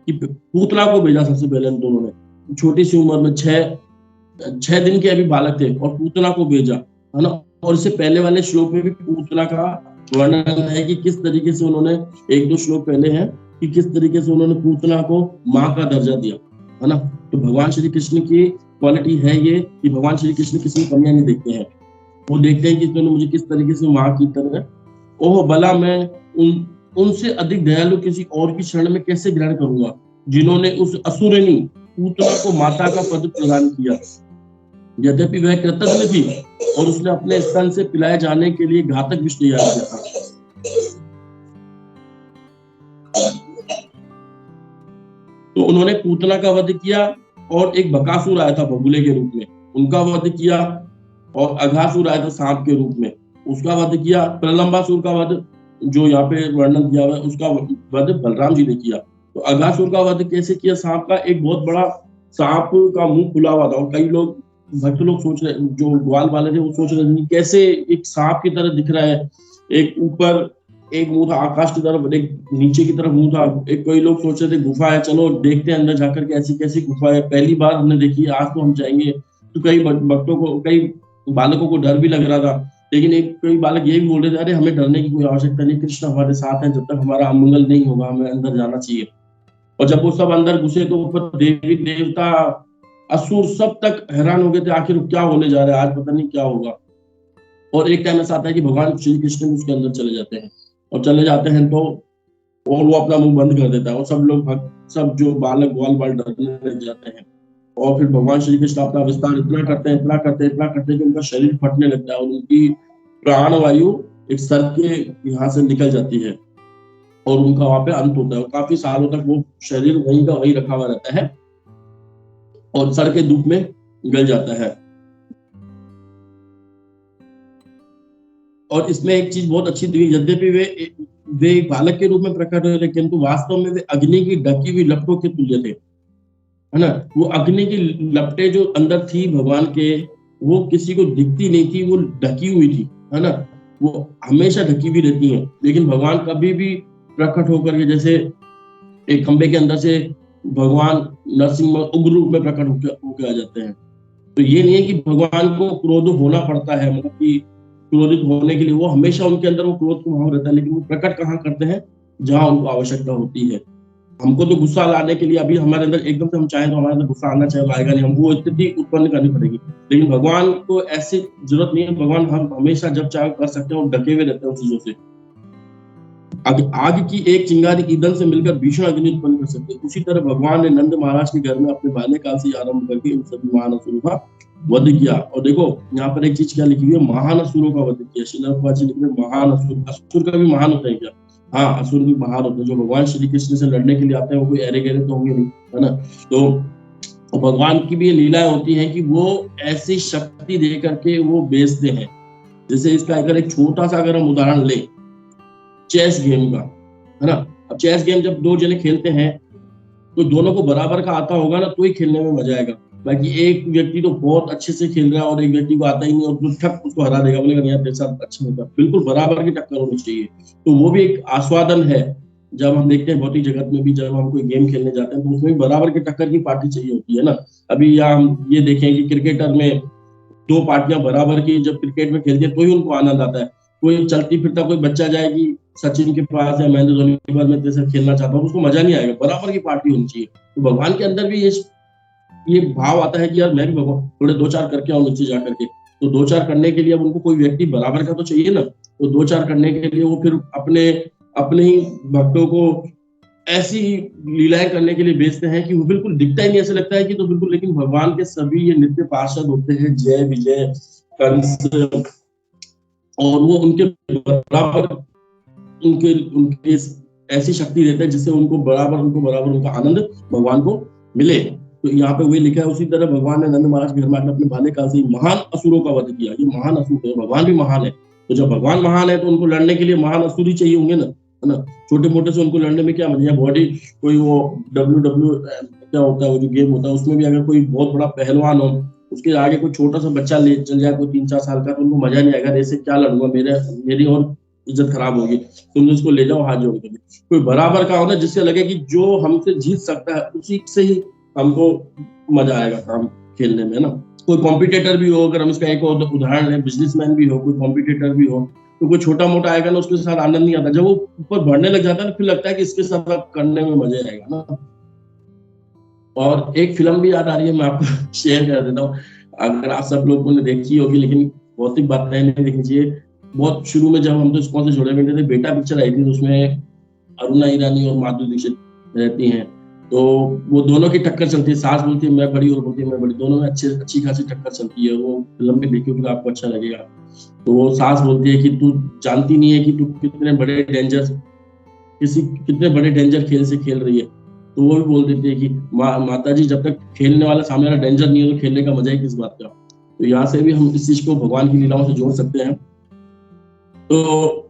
कि पूतना को भेजा सबसे पहले इन दोनों ने, छोटी सी उम्र में 6 दिन के अभी बालक थे और पूतना को भेजा, है ना। और इससे पहले वाले श्लोक में भी पूतना का वर्णन है कि किस तरीके से उन्होंने, 1-2 श्लोक पहले हैं कि किस तरीके से उन्होंने पूतना को माँ का दर्जा दिया, है ना। तो भगवान श्री कृष्ण की क्वालिटी है ये कि भगवान श्री कृष्ण किसी में कमियां नहीं देखते हैं, वो देखते हैं कि तुमने मुझे किस तरीके से माँ की तरह, ओह भला मैं उनसे अधिक दयालु किसी और की शरण में कैसे ग्रहण करूंगा, जिन्होंने उस असुरनी पूतना को माता का पद प्रदान किया, यद्यपि वह कृतज्ञ थी और उसने अपने स्तन से पिलाए जाने के लिए घातक विष तैयार किया था। तो उन्होंने पूतना का वध किया और एक बकासुर आया था बगुले के रूप में, उनका वध किया, और अघासुर आया था सांप के रूप में, उसका वध किया। प्रलंबासुर का वध जो यहाँ पे वर्णन किया हुआ है उसका वध बलराम जी ने किया। तो अघासुर का वध कैसे किया, सांप का, एक बहुत बड़ा सांप का मुंह खुला हुआ था और कई लोग, भक्त लोग सोच रहे, जो ग्वाल वाले थे वो सोच रहे थे कैसे एक सांप की तरह दिख रहा है, एक ऊपर एक मुंह था आकाश की तरफ, एक नीचे की तरफ मुंह था, एक कई लोग सोच रहे थे गुफा है, चलो देखते हैं अंदर जाकर के ऐसी कैसी गुफा है, पहली बार हमने देखी है, आज तो हम जाएंगे। तो कई भक्तों को, कई बालकों को डर भी लग रहा था, लेकिन कई बालक ये भी बोल रहे थे अरे हमें डरने की कोई आवश्यकता नहीं, कृष्ण हमारे साथ है, जब तक हमारा अमंगल नहीं होगा हमें अंदर जाना चाहिए। और जब वो सब अंदर घुसे तो ऊपर देवी देवता असुर सब तक हैरान हो गए थे, आखिर क्या होने जा रहा है, आज पता नहीं क्या होगा। और एक टाइम ऐसा आता है कि भगवान श्री कृष्ण उसके अंदर चले जाते हैं, और चले जाते हैं तो और वो अपना मुंह बंद कर देता है, और सब लोग सब जो बालक ग्वाल बाल डरने लग जाते हैं। और फिर भगवान श्री कृष्ण अपना विस्तार इतना करते हैं, इतना करते हैं, इतना करते हैं कि उनका शरीर फटने लगता है और उनकी प्राण वायु एक सर के यहाँ से निकल जाती है और उनका वहां पे अंत होता है। और काफी सालों तक वो शरीर वहीं का वहीं रखा हुआ रहता है और सर के धूप में गल जाता है। और इसमें एक चीज बहुत अच्छी थी, यद्यपि वे एक बालक के रूप में प्रकट हुए थे, किंतु वास्तव में वे अग्नि की ढकी हुई लपटों के तुल्य थे, है ना। वो अग्नि की लपटें जो अंदर थी भगवान के, वो किसी को दिखती नहीं थी, वो ढकी हुई थी, है ना। वो हमेशा ढकी हुई रहती हैं, लेकिन भगवान कभी भी प्रकट होकर के, जैसे एक खंबे के अंदर से भगवान नरसिंह उग्र रूप में प्रकट होकर आ जाते हैं। तो ये नहीं है कि भगवान को क्रोध होना पड़ता है, मतलब कि क्रोधित होने के लिए, वो हमेशा उनके अंदर वो क्रोध का भाव रहता है, लेकिन वो प्रकट कहाँ करते हैं, जहां उनको आवश्यकता होती है। हमको तो गुस्सा लाने के लिए अभी हमारे अंदर एकदम से हम चाहें तो हमारे अंदर गुस्सा आना चाहिए, आएगा नहीं, हमको स्थिति उत्पन्न करनी पड़ेगी। लेकिन भगवान को ऐसी जरूरत नहीं है, भगवान हम हमेशा जब चाहे कर सकते हैं और ढके हुए रहते हैं उन चीजों से। आग की एक चिंगारी ईंधन से मिलकर भीषण अग्नि उत्पन्न कर सकते हैं। उसी तरह भगवान ने नंद महाराज के घर में अपने बाल्यकाल से आरंभ करके इन सभी महान असुरों का वध किया। और देखो यहाँ पर एक चीज क्या लिखी हुई है, महान असुरों का वध किया। श्रील प्रभुपाद जी लिख रहे हैं महान असुर, असुर का भी महान होता है क्या? हाँ, असुर भी महान होते हैं। जो भगवान श्री कृष्ण से लड़ने के लिए आते हैं वो कोई अरे गहरे तो होंगे नहीं, है ना। तो भगवान की भी ये लीलाएं होती हैं कि वो ऐसी शक्ति दे करके वो बेचते हैं। जैसे इसका अगर एक छोटा सा अगर हम उदाहरण लें चेस गेम का, है ना। अब चेस गेम जब दो जने खेलते हैं तो दोनों को बराबर का आता होगा ना, तो ही खेलने में मजा आएगा। बाकी एक व्यक्ति तो बहुत अच्छे से खेल रहा है और एक व्यक्ति को आता ही नहीं और तो ठक उसको हरा देगा, बोलेगा यार तेरे साथ अच्छा होगा। बिल्कुल बराबर की टक्कर होनी चाहिए। तो वो भी एक आस्वादन है। जब हम देखते हैं भौतिक जगत में भी, जब हम कोई गेम खेलने जाते हैं तो उसमें बराबर की टक्कर की पार्टी चाहिए होती है ना। अभी या हम ये देखें कि क्रिकेटर में दो पार्टियां बराबर की जब क्रिकेट में खेलती है तो ही उनको आनंद आता है। कोई चलती फिरता कोई बच्चा जाएगी सचिन के पास या महेंद्र धोनी के पास, मैं तेरे साथ खेलना चाहता हूँ, उसको मजा नहीं आएगा। बराबर की पार्टी होनी चाहिए। तो भगवान के अंदर भी ये भाव आता है कि यार मैं भी भगवान थोड़े 2-4 करके आऊं नीचे जा करके। तो 2-4 करने के लिए अब उनको कोई व्यक्ति बराबर का तो चाहिए ना। तो 2-4 करने के लिए वो फिर अपने ही भक्तों को ऐसी लीलाएं करने के लिए बेचते हैं कि वो बिल्कुल दिखता ही नहीं, ऐसा लगता है कि तो बिल्कुल। लेकिन भगवान के सभी ये नित्य पार्षद होते हैं, जय विजय कंस, और वो उनके बराबर उनके ऐसी शक्ति देते हैं जिससे उनको बराबर उनका आनंद भगवान को मिले। तो यहाँ पे वही लिखा है, उसी तरह भगवान ने नंद महाराज के घर में अपने बाल्यकाल से महान असुरों का वध किया। ये महान असुर है, भगवान भी महान है। तो जब भगवान महान है तो उनको लड़ने के लिए महान असुर ही चाहिए होंगे ना। है ना। छोटे मोटे से उनको लड़ने में क्या मजा है, बॉडी कोई वो डब्ल्यू क्या होता है वो जो गेम होता है उसमें भी अगर कोई बहुत बड़ा पहलवान हो, उसके आगे कोई छोटा सा बच्चा ले चल जाए कोई 3-4 साल का, तो उनको मजा नहीं आएगा, ऐसे क्या लड़ूंगा, मेरी और इज्जत खराब होगी, तुम उसको ले जाओ हाथ जोड़ के। कोई बराबर का हो ना, जिससे लगे कि जो हमसे जीत सकता है उसी से ही हमको मजा आएगा काम खेलने में ना। कोई कॉम्पिटिटर भी हो, अगर हम इसका एक और उदाहरण लें, बिजनेसमैन भी हो, कोई कॉम्पिटिटर भी हो, तो कोई छोटा मोटा आएगा ना, उसके साथ आनंद नहीं आता। जब वो ऊपर बढ़ने लग जाता है ना, फिर लगता है कि इसके साथ अब करने में मजा आएगा ना। और एक फिल्म भी याद आ रही है, मैं आपको शेयर कर देता हूँ, अगर आप सब लोगों ने देखी होगी, लेकिन भौतिक बातें नहीं देखनी चाहिए। बहुत शुरू में जब हम तो स्कूल से जुड़े हुए थे, बेटा पिक्चर आई थी, तो उसमें अरुणा ईरानी और माधुरी दीक्षित रहती हैं, तो वो दोनों की टक्कर चलती है, सास बोलती है मैं बड़ी और बोलती है मैं बड़ी, दोनों में अच्छी खासी टक्कर चलती है। वो फिल्म भी देखिए तो आपको अच्छा लगेगा। तो वो सास बोलती है कि तू जानती नहीं है कि तू कितने बड़े डेंजर खेल से खेल रही है। तो वो भी बोल देती है कि माता जी, जब तक खेलने वाला सामने वाला डेंजर नहीं है तो खेलने का मजा ही किस बात का। तो यहाँ से भी हम इस चीज को भगवान की लीलाओं से जोड़ सकते हैं। तो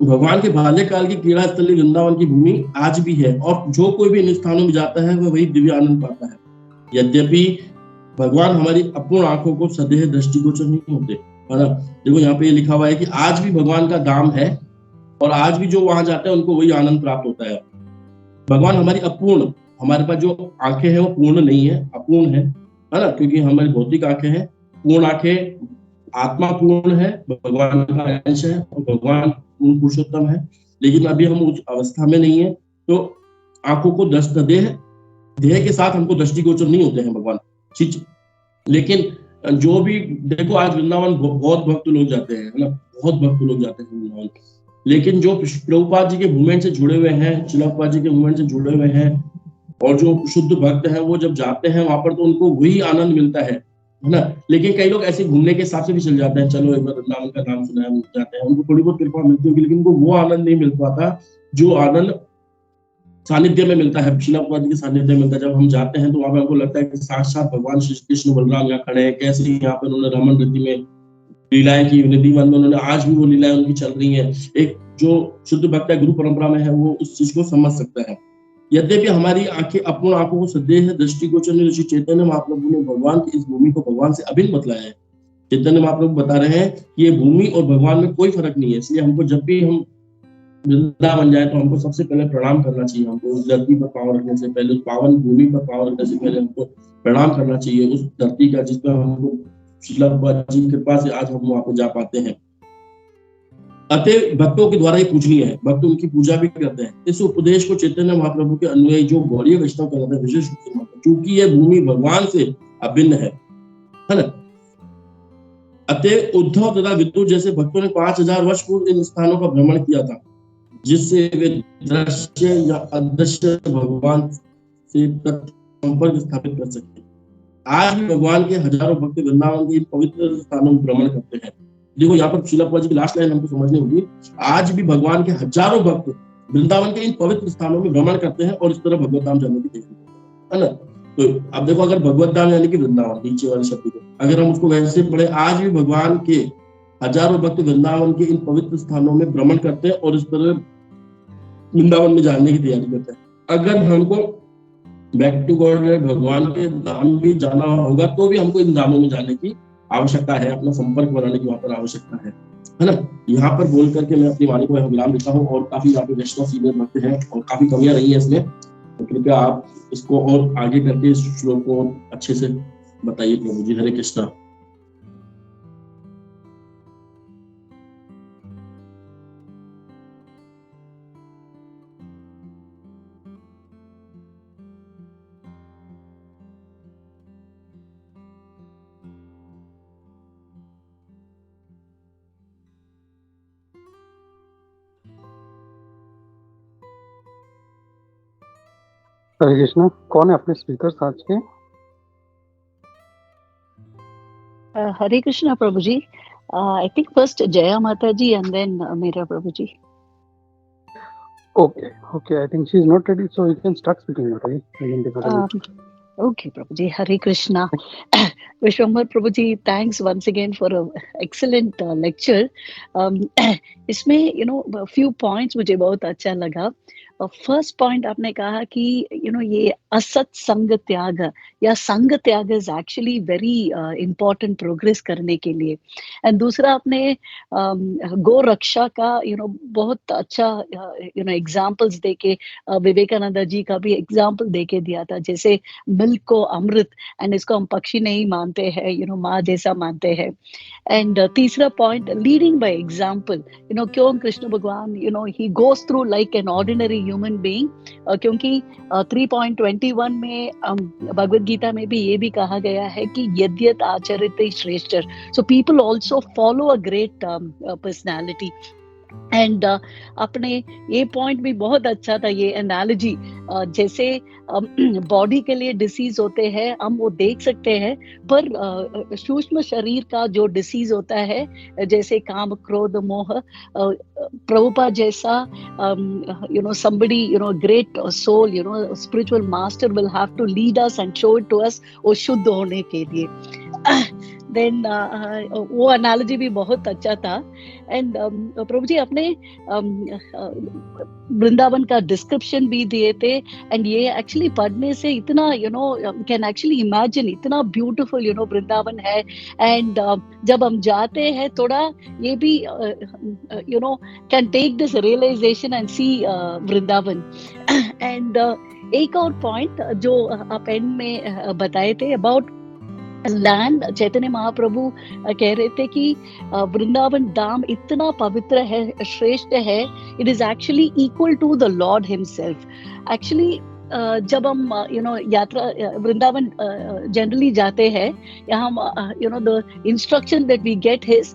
भगवान के बाल्यकाल की क्रीड़ा स्थली वृंदावन की भूमि आज भी है, और जो कोई भी इन स्थानों में जाता है वह वही दिव्य आनंद पाता है। यद्यपि भगवान हमारी अपूर्ण आंखों को सदैह दृष्टिगोचर नहीं होते, है ना। देखो यहाँ पे ये लिखा हुआ है कि आज भी भगवान का धाम है, और आज भी जो वहां जाते हैं उनको वही आनंद प्राप्त होता है। भगवान हमारी अपूर्ण, हमारे पास जो आंखें हैं वो पूर्ण नहीं है, अपूर्ण है ना, क्योंकि हमारी भौतिक आंखें हैं। पूर्ण आंखें आत्मा पूर्ण है, भगवान का अंश है, और भगवान पूर्ण पुरुषोत्तम है, लेकिन अभी हम उस अवस्था में नहीं है। तो आंखों को देह के साथ हमको दृष्टिगोचर नहीं होते हैं भगवान, ठीक। लेकिन जो भी देखो, आज वृंदावन बहुत भक्त लोग जाते हैं, है ना, बहुत भक्त लोग जाते हैं वृंदावन। लेकिन जो प्रभुपाद जी के मूवमेंट से जुड़े हुए हैं, श्रील प्रभुपाद जी के मूवमेंट से जुड़े हुए हैं, और जो शुद्ध भक्त हैं, वो जब जाते हैं वहां पर तो उनको वही आनंद मिलता है ना। लेकिन कई लोग ऐसे घूमने के हिसाब से भी चल जाते हैं, चलो एक बार वृंदावन का नाम सुना है, जाते हैं, उनको थोड़ी बहुत कृपा मिलती होगी, लेकिन उनको वो आनंद नहीं मिल पाता जो आनंद सानिध्य में मिलता है, श्रील प्रभुपाद जी के सानिध्य में मिलता है। जब हम जाते हैं तो वहां पर हमको लगता है कि साक्षात भगवान श्री कृष्ण बलराम यहाँ खड़े हैं, कैसे यहाँ पर उन्होंने रमन रीति में लीलाएं की, निधि वन में उन्होंने, आज भी वो लीलाएं उनकी चल रही है। एक जो शुद्ध भक्त है, गुरु परंपरा में है, वो उस चीज को समझ सकता है। यद्यपि हमारी आंखें अपूर्ण आंखों को सदैह दृष्टिगोचर नहीं, ऋषि चैतन्य महाप्रभु ने भगवान की इस भूमि को भगवान से अभिन्न बतलाया है। चैतन्य महाप्रभु बता रहे हैं कि ये भूमि और भगवान में कोई फर्क नहीं है, इसलिए हमको जब भी हम वृंदावन जाए तो हमको सबसे पहले प्रणाम करना चाहिए। हमको उस धरती पर पांव रखने से पहले, उस पावन भूमि पर पांव रखने से पहले हमको प्रणाम करना चाहिए उस धरती का, जिस पर हमको श्रील प्रभुपाद जी की कृपा से आज हम वहां पर जा पाते हैं। अतः भक्तों के द्वारा ही पूजनीय है, भक्त उनकी पूजा भी करते हैं। इस उपदेश को चैतन्य महाप्रभु के अनुयायी जो गौड़ीय वैष्णव कहलाते हैं विशेष रूप से मानते हैं, क्योंकि यह भूमि भगवान से अभिन्न है ना। अतः उद्धव तथा विदुर जैसे भक्तों ने 5000 वर्ष पूर्व इन स्थानों का भ्रमण किया था, जिससे वे दृश्य या अदृश्य भगवान से संपर्क स्थापित कर सके। आज भी भगवान के हजारों भक्त वृंदावन के पवित्र स्थानों में भ्रमण करते हैं। देखो यहाँ पर श्रील प्रभुपाद जी की लास्ट लाइन हमको समझनी होगी, आज भी भगवान के हजारों भक्त वृंदावन के इन पवित्र स्थानों में भ्रमण करते हैं और इस तरह भगवत धाम जाने की तैयारी करते हैं, है ना। तो अब देखो, अगर भगवत धाम यानी कि वृंदावन, नीचे वाले शब्द को अगर हम उसको वैसे पढ़े, आज भी भगवान के हजारों भक्त वृंदावन के इन पवित्र स्थानों में भ्रमण करते हैं और इस तरह वृंदावन में जाने की तैयारी करते हैं। अगर हमको बैक टू गॉड भगवान के धाम भी जाना होगा तो भी हमको इन धामों में जाने की आवश्यकता है, अपना संपर्क बनाने की वहां पर आवश्यकता है ना। यहाँ पर बोल करके मैं अपनी वाणी को विराम देता हूँ, और काफी यहाँ पे वैष्णव सीनियर भक्त हैं और काफी कमियां रही है इसमें, तो कृपया आप इसको और आगे करके इस श्लोक को अच्छे से बताइए प्रभु जी। हरे कृष्णा।
हरे कृष्णा। कौन है अपने स्पीकर आज के?
हरे कृष्णा प्रभु जी। आई थिंक फर्स्ट जया माता जी एंड देन मेरा प्रभु जी।
Okay, I think she is not ready, so you can start speaking, Mataji.
Okay, Prabhuji, Hare Krishna. Vishwambar Prabhuji, thanks once again for a excellent lecture. इसमें a few points मुझे बहुत अच्छा लगा. First point आपने कहा कि ये असत संग त्याग या संग त्याग is actually very important progress करने के लिए. And दूसरा आपने गो रक्षा का बहुत अच्छा examples देके विवेकानंद जी का भी example देके दिया था. जैसे मिल्क को अमृत एंड इसको हम पक्षी नहीं मानते हैं माँ जैसा मानते हैं. एंड तीसरा पॉइंट लीडिंग बाय एग्जांपल क्यों कृष्ण भगवान ही goes through like an ordinary human being. क्योंकि 3.21 में भगवद गीता में भी ये भी कहा गया है कि यद्यत आचरित श्रेष्ठ. So people also follow a great personality. And अपने ये पॉइंट भी बहुत अच्छा था, ये एनालॉजी. जैसे बॉडी के लिए डिसीज होते हैं हम वो देख सकते हैं, पर सूक्ष्म शरीर का जो डिसीज होता है जैसे काम क्रोध मोह, प्रभुपाद जैसा somebody great soul spiritual master will have to lead us and show it to us वो शुद्ध होने के लिए. देन वो एनालॉजी भी बहुत अच्छा था. एंड प्रभु जी आपने वृंदावन का डिस्क्रिप्शन भी दिए थे. एंड ये एक्चुअली पढ़ने से इतना कैन एक्चुअली इमेजिन इतना ब्यूटीफुल वृंदावन है. एंड जब हम जाते हैं थोड़ा ये भी can take this realization and see Vrindavan. And एक और पॉइंट जो आप एंड में बताए थे अबाउट लैंड, चैतन्य महाप्रभु कह रहे थे कि वृंदावन धाम इतना पवित्र है, श्रेष्ठ है. It is actually equal to the Lord himself. Actually जब हम यात्रा वृंदावन जनरली जाते हैं, यहाँ the instruction that we get his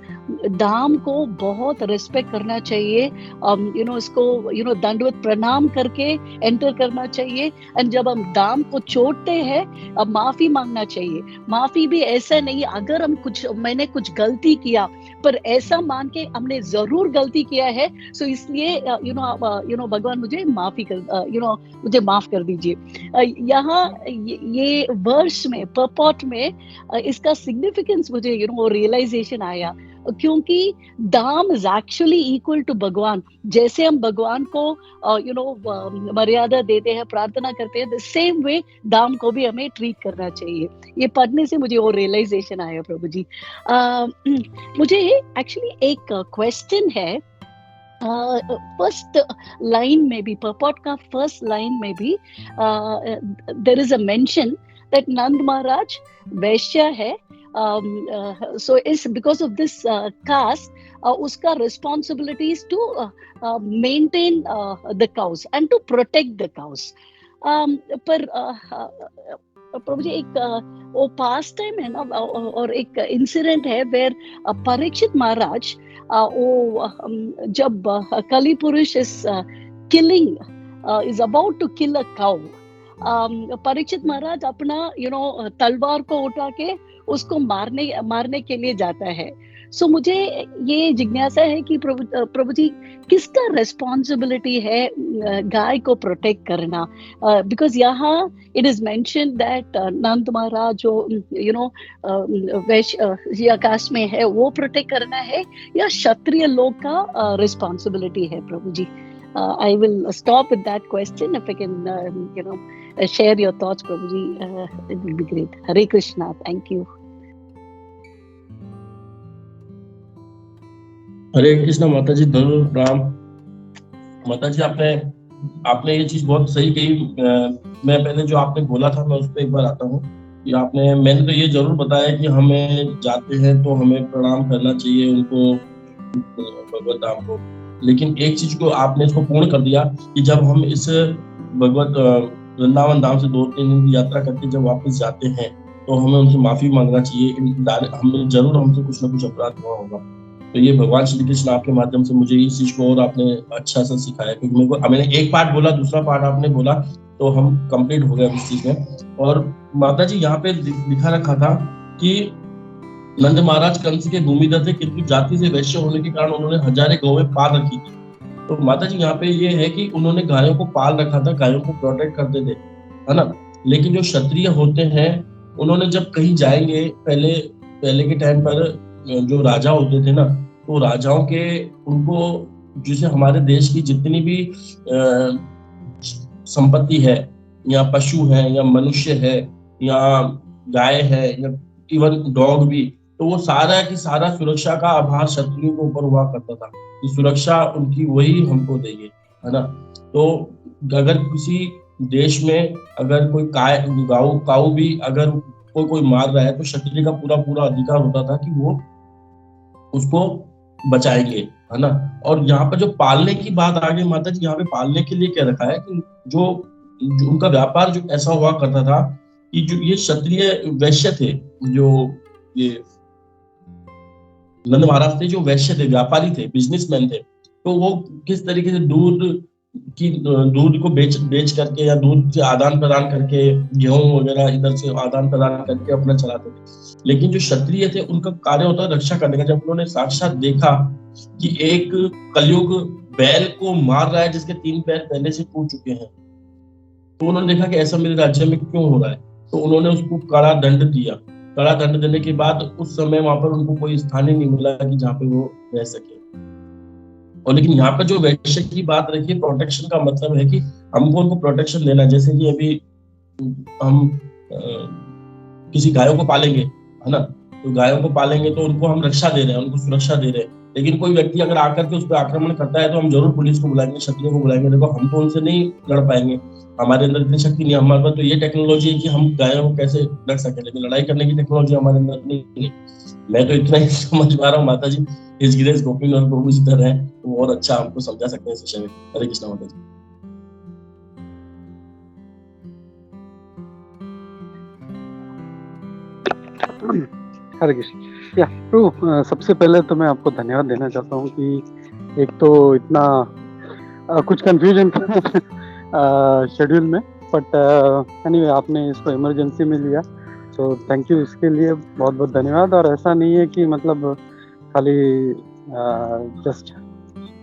धाम को बहुत रिस्पेक्ट करना चाहिए. इसको दंडवत प्रणाम करके एंटर करना चाहिए. एंड जब हम धाम को छोड़ते हैं अब माफी मांगना चाहिए. माफी भी ऐसा नहीं अगर हम मैंने कुछ गलती किया, पर ऐसा मान के हमने जरूर गलती किया है, सो इसलिए भगवान मुझे मुझे माफ कर दीजिए. यहाँ ये वर्ष में पर्पॉट में इसका सिग्निफिकेंस मुझे रियलाइजेशन आया, क्योंकि धाम इज एक्चुअली इक्वल टू भगवान. जैसे हम भगवान को मर्यादा देते हैं, प्रार्थना करते हैं, द सेम वे धाम को भी हमें ट्रीट करना चाहिए. ये पढ़ने से मुझे वो रियलाइजेशन आया प्रभु जी. मुझे एक्चुअली एक क्वेश्चन है. फर्स्ट लाइन में भी पर्पॉट का फर्स्ट लाइन में भी there is a mention that Nand Maharaj वैश्य है. So is because of this caste, उसका responsibility is to maintain the cows and to protect the cows. पर प्रभु जी एक वो पास टाइम है ना, और एक इंसिडेंट है वेर परीक्षित महाराज वो जब Kali Purush is killing is about to kill a cow, Parikshit Maharaj अपना तलवार को उठा के उसको मारने के लिए जाता है. सो मुझे ये जिज्ञासा है कि प्रभु जी किसका रेस्पॉन्सिबिलिटी है गाय को प्रोटेक्ट करना? बिकॉज यहाँ it is mention that Nand महाराज जो वैश्य कास्ट में है वो प्रोटेक्ट करना है, या क्षत्रिय लोग का रिस्पॉन्सिबिलिटी है प्रभु जी? I will stop with that question. If I can share your thoughts, Prabhuji, it will be great. Hare Krishna. Thank you.
हरे कृष्णा माता जी, धन्यवाद, प्रणाम माता जी. आपने ये चीज बहुत सही कही. मैं पहले जो आपने बोला था मैं उस पर एक बार आता हूँ कि मैंने तो ये जरूर बताया कि हमें जाते हैं तो हमें प्रणाम करना चाहिए उनको, भगवत धाम को. लेकिन एक चीज को आपने इसको पूर्ण कर दिया कि जब हम इस भगवत वृंदावन धाम से 2-3 दिन की यात्रा करके जब वापस जाते हैं तो हमें उनसे माफी मांगना चाहिए. हमें जरूर हमसे कुछ ना कुछ अपराध हुआ होगा. तो ये भगवान श्री कृष्ण आपके माध्यम से मुझे इस चीज को और आपने अच्छा सा सिखाया, क्योंकि मैंने एक पार्ट बोला, दूसरा पार्ट आपने बोला, तो हम कंप्लीट हो गए इस चीज में. और माता जी यहाँ पे लिखा रखा था कि नंद महाराज कंस के भूमिधर थे, किंतु जाति से वैश्य होने के कारण उन्होंने हजारे गौएं पाल रखी थी. तो माता जी यहाँ पे ये है कि उन्होंने गायों को पाल रखा था, गायों को प्रोटेक्ट करते थे, है ना. लेकिन जो क्षत्रिय होते हैं उन्होंने जब कहीं जाएंगे, पहले पहले के टाइम पर जो राजा होते थे ना, तो राजाओं के उनको जैसे हमारे देश की जितनी भी संपत्ति है, या पशु है, या मनुष्य है, या गाय है, या इवन डॉग भी, तो वो सारा की सारा सुरक्षा का आभार क्षत्रियों के ऊपर हुआ करता था कि सुरक्षा उनकी वही हमको देंगे, है ना। तो अगर किसी देश में अगर कोई काऊ भी अगर कोई मार रहा है, तो क्षत्रिय का पूरा पूरा अधिकार होता था कि वो उसको बचाएंगे, है ना। और यहाँ पर जो पालने की बात आ गई माता जी, यहाँ पे पालने के लिए क्या रखा है कि जो उनका व्यापार जो ऐसा हुआ करता था कि जो ये क्षत्रिय वैश्य थे, जो ये नंद महाराज थे, जो वैश्य थे, व्यापारी थे, बिजनेसमैन थे, तो वो किस तरीके से दूध को बेच करके या दूध से आदान प्रदान करके, गेहूं वगैरह इधर से आदान प्रदान करके अपना चलाते थे। लेकिन जो क्षत्रिय थे उनका कार्य होता है रक्षा करने का। जब उन्होंने साक्षात देखा कि एक कलयुग बैल को मार रहा है जिसके 3 पैर पहले से टूट चुके हैं, तो उन्होंने देखा कि ऐसा मेरे राज्य में क्यों हो रहा है, तो उन्होंने उसको कड़ा दंड दिया। कड़ा दंड देने के बाद उस समय वहां पर उनको कोई स्थान ही नहीं मिला कि जहाँ पे वो रह सके। और लेकिन यहाँ पर जो वैश्य की बात रखी, प्रोटेक्शन का मतलब है कि हमको उनको प्रोटेक्शन देना। जैसे कि अभी हम किसी गायों को पालेंगे, है ना, तो गायों को पालेंगे तो उनको हम रक्षा दे रहे हैं, उनको सुरक्षा दे रहे हैं। लेकिन कोई व्यक्ति अगर आकर के उस पर आक्रमण करता है तो हम जरूर पुलिस को बुलाएंगे, क्षत्रियों को बुलाएंगे। देखो हम तो उनसे नहीं लड़ पाएंगे, हमारे अंदर इतनी शक्ति नहीं है। हमारे पास तो ये टेक्नोलॉजी है कि हम गायों को कैसे लड़ सके, लेकिन लड़ाई करने की टेक्नोलॉजी हमारे अंदर नहीं है। मैं तो इतना ही समझ पा रहा हूँ माता जी, इस गिरीश गोपी और प्रभु जिधर है वो और अच्छा हमको समझा सकते हैं इस विषय में। हरे कृष्णा माता जी।
हरे कृष्ण। या तो सबसे पहले तो मैं आपको धन्यवाद देना चाहता हूँ कि एक तो इतना कुछ कंफ्यूजन था शेड्यूल में, बट एनीवे आपने इसको इमरजेंसी में लिया, तो थैंक यू इसके लिए बहुत बहुत धन्यवाद। और ऐसा नहीं है कि मतलब खाली जस्ट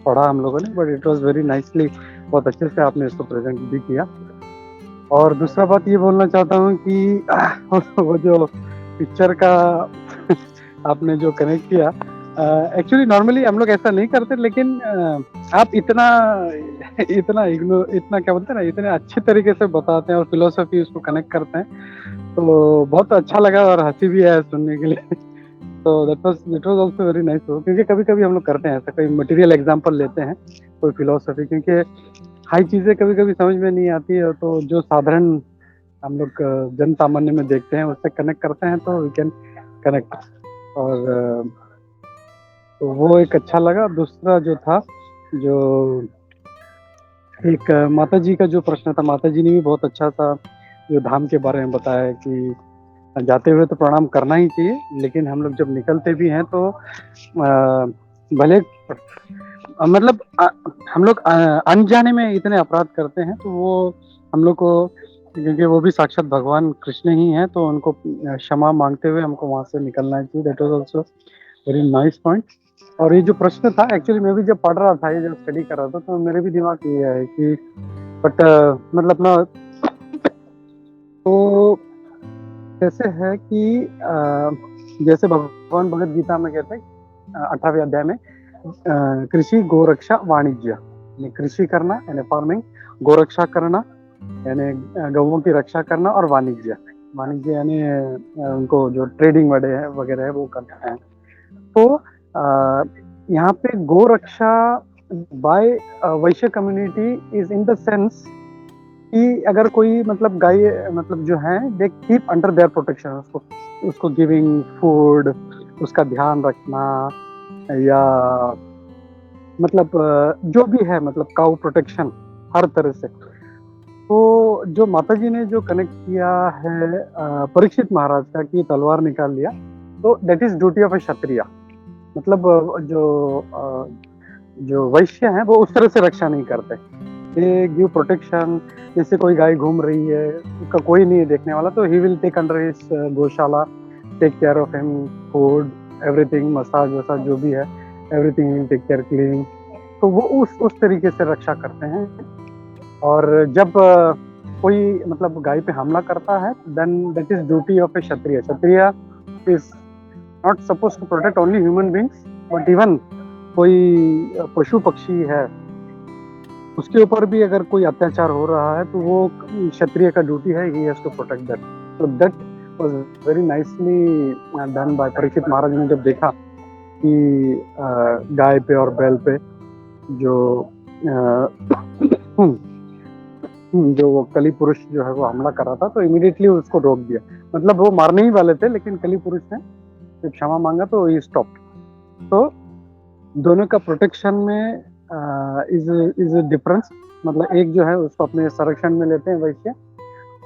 पढ़ा हम लोगों ने, but it was very nicely, बहुत अच्छे से आपने इसको प्रेजेंट भी किया। और दूसरा बात ये बोलना चाहता हूँ कि वो जो पिक्चर का आपने जो कनेक्ट किया, एक्चुअली नॉर्मली हम लोग ऐसा नहीं करते, लेकिन आप इतना क्या बोलते हैं ना, इतने अच्छे तरीके से बताते हैं और फिलोसफी उसको कनेक्ट करते हैं, तो बहुत अच्छा लगा और हंसी भी आया सुनने के लिए। तो it was also very nice, क्योंकि कभी कभी हम लोग करते हैं ऐसा, कोई मटेरियल एग्जांपल लेते हैं, कोई फिलोसफी, क्योंकि हाई चीजें कभी कभी समझ में नहीं आती है, तो जो साधारण हम लोग जन सामान्य में देखते हैं उससे कनेक्ट करते हैं, तो वी कैन कनेक्ट। और तो वो एक अच्छा लगा। दूसरा जो था, जो एक माता जी का जो प्रश्न था, माता जी ने भी बहुत अच्छा सा जो धाम के बारे में बताया कि जाते हुए तो प्रणाम करना ही चाहिए, लेकिन हम लोग जब निकलते भी हैं तो भले मतलब हम लोग अनजाने में इतने अपराध करते हैं, तो वो हम लोग को, क्योंकि वो भी साक्षात भगवान कृष्ण ही हैं, तो उनको क्षमा मांगते हुए हमको वहां से निकलना चाहिए। That was also very nice point. और ये जो प्रश्न था, एक्चुअली मैं भी जब पढ़ रहा था, ये जब स्टडी कर रहा था, तो मेरे भी दिमाग ये है कि बट मतलब ना, तो कैसे है कि जैसे भगवान भगवद गीता में कहते हैं 8वें अध्याय में, कृषि गोरक्षा वाणिज्य, यानी कृषि करना यानी फार्मिंग, गोरक्षा करना यानी गौओं की रक्षा करना, और वाणिज्य यानी उनको जो ट्रेडिंग वगैरह है वो करना है। तो यहाँ पे गोरक्षा bye Vysya community is in the sense कि अगर कोई मतलब गाय मतलब जो है, they keep under their protection, उसको गिविंग फूड, उसका ध्यान रखना, या मतलब जो भी है, मतलब काउ प्रोटेक्शन हर तरह से। तो जो माता जी ने जो कनेक्ट किया है परीक्षित महाराज का कि तलवार निकाल लिया, तो that is duty of a kshatriya. मतलब जो वैश्य हैं वो उस तरह से रक्षा नहीं करते, दे गिव प्रोटेक्शन। जैसे कोई गाय घूम रही है, उसका कोई नहीं है देखने वाला, तो ही will take under his gaushala, take care of him, food, everything, massage वसाज जो भी है, everything will take care, cleaning. तो वो उस तरीके से रक्षा करते हैं। और जब कोई मतलब गाय पे हमला करता है, then that is duty of a kshatriya. Kshatriya is not suppose to protect only human beings, but even कोई पशु पक्षी है उसके ऊपर भी अगर कोई अत्याचार हो रहा है तो वो क्षत्रिय का ड्यूटी है, he has to protect that. So that was very nicely done by Parikshit Maharaj ने जब देखा कि गाय पे और बैल पे जो जो वो कली पुरुष जो है वो हमला कर रहा था, तो इमीडिएटली उसको रोक दिया. मतलब वो मारने ही वाले थे, लेकिन कली पुरुष ने जब क्षमा मांगा तो ही स्टॉप्ड. तो दोनों का प्रोटेक्शन में इज डिफरेंस. मतलब एक जो है उसको अपने संरक्षण में लेते हैं वैश्य,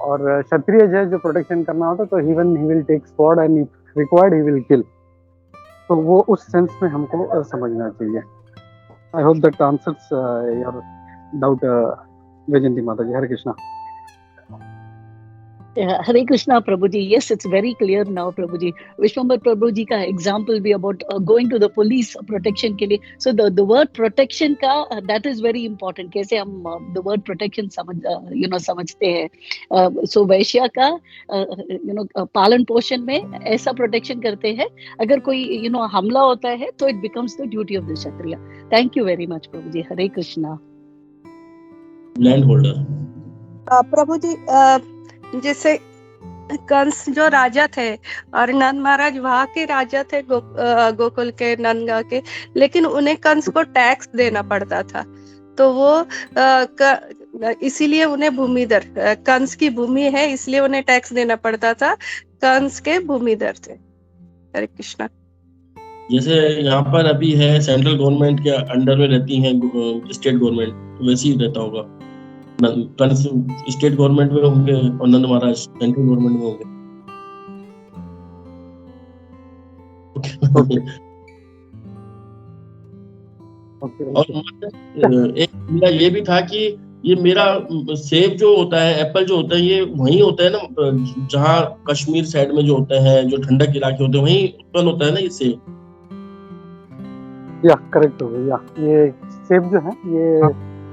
और क्षत्रिय जो है जो प्रोटेक्शन करना होता है तो ही will take sword and if required he will kill. तो वो उस सेंस में हमको समझना चाहिए. I hope that answers your doubt Vaijayanti माता जी. हरे कृष्णा.
हरे कृष्णा प्रभु जी. Yes, it's very clear now प्रभु जी. विश्वम्बर प्रभु जी का एग्जाम्पल भी about going to the police protection के लिए. सो द वर्ड प्रोटेक्शन का दैट इज वेरी इंपॉर्टेंट. कैसे हम द वर्ड प्रोटेक्शन समझते हैं. सो वैश्य का पालन पोषण में ऐसा प्रोटेक्शन करते हैं. अगर कोई हमला होता है तो it becomes the duty of the kshatriya. Thank you very much Prabhu ji. Hare Krishna.
Land holder.
Prabhu ji, जैसे कंस जो राजा थे और नंद महाराज वहाँ के राजा थे, गोकुल के नंदगा के, लेकिन उन्हें कंस को टैक्स देना पड़ता था. तो वो इसीलिए उन्हें भूमिधर, कंस की भूमि है इसलिए उन्हें टैक्स देना पड़ता था. कंस के भूमिधर थे. हरे कृष्णा.
जैसे यहाँ पर अभी है सेंट्रल गवर्नमेंट के अंडर में रहती हैं स्टेट गवर्नमेंट, तो वैसे ही रहता होगा. स्टेट गवर्नमेंट में होंगे और नंद महाराज सेंट्रल गवर्नमेंट में होंगे. और एक ये भी था कि ये मेरा सेब जो होता है, एप्पल जो होता है, ये वहीं होता है ना जहाँ कश्मीर साइड में जो होते हैं, जो ठंडक इलाके होते हैं, वहीं उत्पन्न होता है ना ये सेब.
या करेक्ट हो गया. ये सेब जो है ये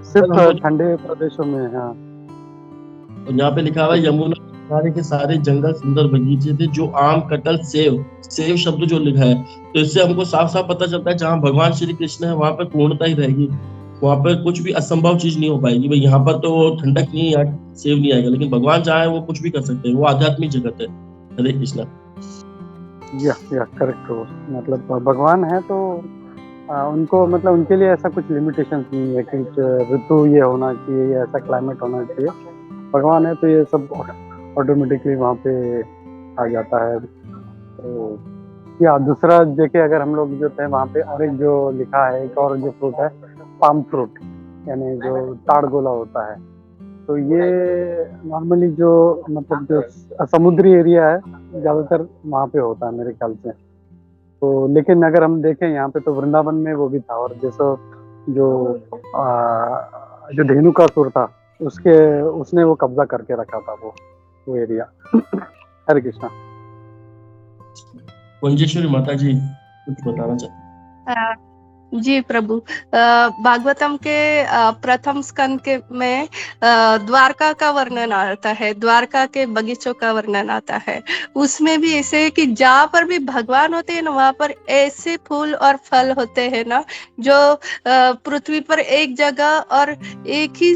सिर्फ ठंडे प्रदेशों में है.
और यहाँ पे लिखा हुआ है यमुना किनारे के सारे जंगल सुंदर बगीचे थे, जो आम, कटहल, सेब शब्द जो लिखा है, तो इससे हमको साफ साफ पता चलता है जहाँ भगवान श्री कृष्ण है वहां पर पूर्णता ही रहेगी. वहां पर कुछ भी असंभव चीज नहीं हो पाएगी. भाई यहाँ पर तो ठंडक नहीं है, सेब नहीं आएगा, लेकिन भगवान चाहे वो कुछ भी कर सकते हैं. वो आध्यात्मिक जगत है. हरे कृष्णा.
या करेक्ट हो. मतलब भगवान है तो उनको मतलब उनके लिए ऐसा कुछ लिमिटेशंस नहीं है कि ऋतु ये होना चाहिए या ऐसा क्लाइमेट होना चाहिए. भगवान है तो ये सब ऑटोमेटिकली वहाँ पे आ जाता है. तो या दूसरा देखिए, अगर हम लोग जो थे वहाँ पे और एक जो लिखा है, एक और जो फ्रूट है पाम फ्रूट, यानी जो ताड़गोला होता है. तो ये नॉर्मली जो मतलब जो समुद्री एरिया है ज़्यादातर वहाँ पे होता है मेरे ख्याल से. तो लेकिन अगर हम देखें यहाँ पे तो वृंदावन में वो भी था. और जैसे जो धेनुकासुर था उसने वो कब्जा करके रखा था वो एरिया. हरे कृष्णा.
कुंजेश्वरी माता जी कुछ बताना चाहते.
जी प्रभु. भागवतम के प्रथम स्कंद के में द्वारका का वर्णन आता है, द्वारका के बगीचों का वर्णन आता है. उसमें भी ऐसे है कि जहाँ पर भी भगवान होते हैं ना, वहाँ पर ऐसे फूल और फल होते हैं ना जो पृथ्वी पर एक जगह और एक ही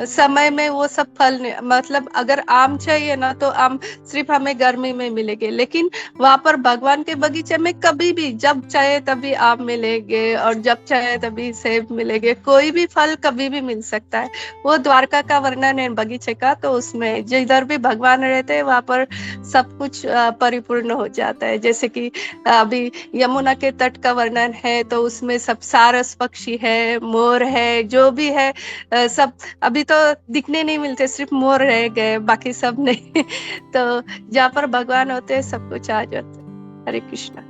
समय में वो सब फल, मतलब अगर आम चाहिए ना तो आम सिर्फ हमें गर्मी में मिलेंगे, लेकिन वहाँ पर भगवान के बगीचे में कभी भी जब चाहे तभी आम मिलेंगे और जब चाहे तभी सेब मिलेंगे. कोई भी फल कभी भी मिल सकता है. वो द्वारका का वर्णन है बगीचे का. तो उसमें जिधर भी भगवान रहते हैं वहां पर सब कुछ परिपूर्ण हो जाता है. जैसे कि अभी यमुना के तट का वर्णन है तो उसमें सब सारस पक्षी है, मोर है, जो भी है सब अभी तो दिखने नहीं मिलते, सिर्फ मोर रह गए, बाकी सब नहीं. तो जहाँ पर भगवान होते हैं सब कुछ आ जाता है. हरे कृष्णा.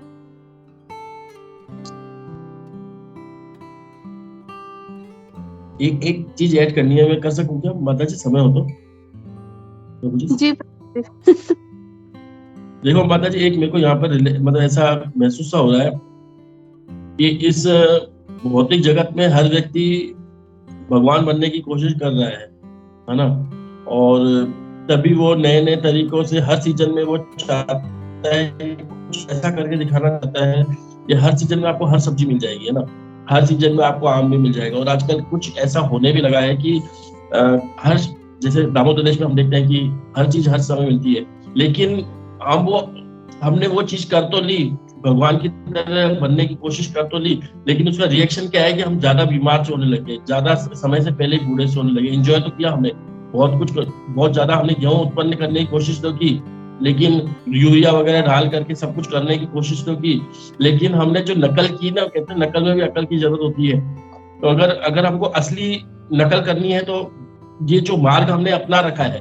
एक चीज ऐड करनी है, मैं कर सकूं क्या माता जी, समय हो तो?
जी.
देखो माता जी, एक मेरे को यहाँ पर मतलब ऐसा महसूस हो रहा है कि इस भौतिक जगत में हर व्यक्ति भगवान बनने की कोशिश कर रहा है ना. और तभी वो नए नए तरीकों से हर सीजन में वो चाहता है, कुछ ऐसा करके दिखाना चाहता है कि हर सीजन में आपको हर सब्जी मिल जाएगी, है ना, हर सीजन में आपको आम भी मिल जाएगा। और आजकल कुछ ऐसा होने भी लगा है कि हर, जैसे दामोदर देश में हम देखते हैं कि हर चीज हर समय मिलती है, लेकिन हमने वो चीज कर तो ली, भगवान की तरह बनने की कोशिश कर तो ली, लेकिन उसका रिएक्शन क्या है कि हम ज्यादा बीमार से होने लगे, ज्यादा समय से पहले बूढ़े से होने लगे। एंजॉय तो किया हमने बहुत ज्यादा, हमने गेहूं उत्पन्न करने की कोशिश तो की, लेकिन यूरिया वगैरह डाल करके सब कुछ करने की कोशिश तो की, लेकिन हमने जो नकल की ना, कहते हैं नकल में भी अकल की जरूरत होती है। तो अगर हमको असली नकल करनी है, तो ये जो मार्ग हमने अपना रखा है,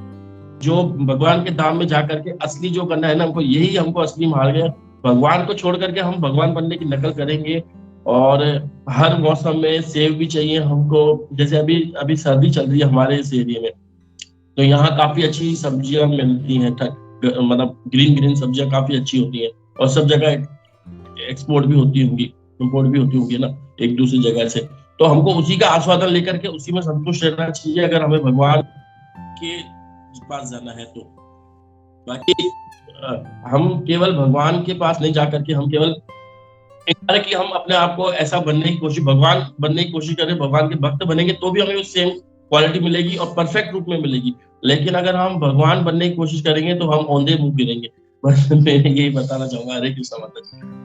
जो भगवान के धाम में जाकर के असली जो करना है ना, हमको असली मार्ग है। भगवान को छोड़ करके हम भगवान बनने की नकल करेंगे, और हर मौसम में सेब भी चाहिए हमको। जैसे अभी सर्दी चल रही है हमारे इस एरिया में, तो यहाँ काफी अच्छी सब्जियां मिलती हैं, मतलब ग्रीन सब्जियां काफी अच्छी होती हैं, और सब जगह एक्सपोर्ट भी होती होंगी, इम्पोर्ट भी होती होंगी ना, एक दूसरी जगह से। तो हमको उसी का आस्वादन लेकर के उसी में संतुष्ट रहना चाहिए, अगर हमें भगवान के पास जाना है तो। बाकी हम केवल भगवान के पास नहीं जाकर के हम केवल कि हम अपने आप को ऐसा बनने की कोशिश, भगवान बनने की कोशिश करें, भगवान के भक्त बनेंगे तो भी हमें उस सेम क्वालिटी मिलेगी और परफेक्ट रूप में मिलेगी। लेकिन अगर हम भगवान बनने की कोशिश करेंगे तो हम औंधे मुंह गिरेंगे। बस मैं यही बताना चाहूंगा। हरे कृष्ण माता जी।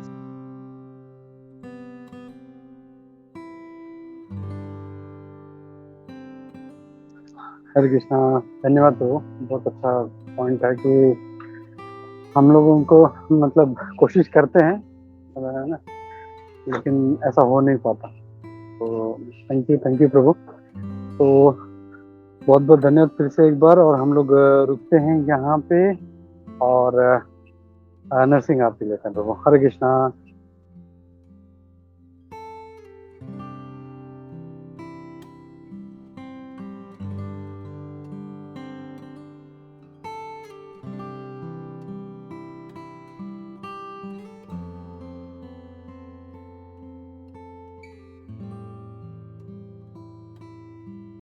हरे कृष्णा, धन्यवाद प्रभु। बहुत अच्छा पॉइंट है कि हम लोगों को मतलब कोशिश करते हैं, है ना, लेकिन ऐसा हो नहीं पाता। तो थैंक यू प्रभु। तो बहुत बहुत धन्यवाद फिर से एक बार, और हम लोग रुकते हैं यहाँ पे और नरसिंह आरती लेते हैं प्रभु। हरे कृष्णा।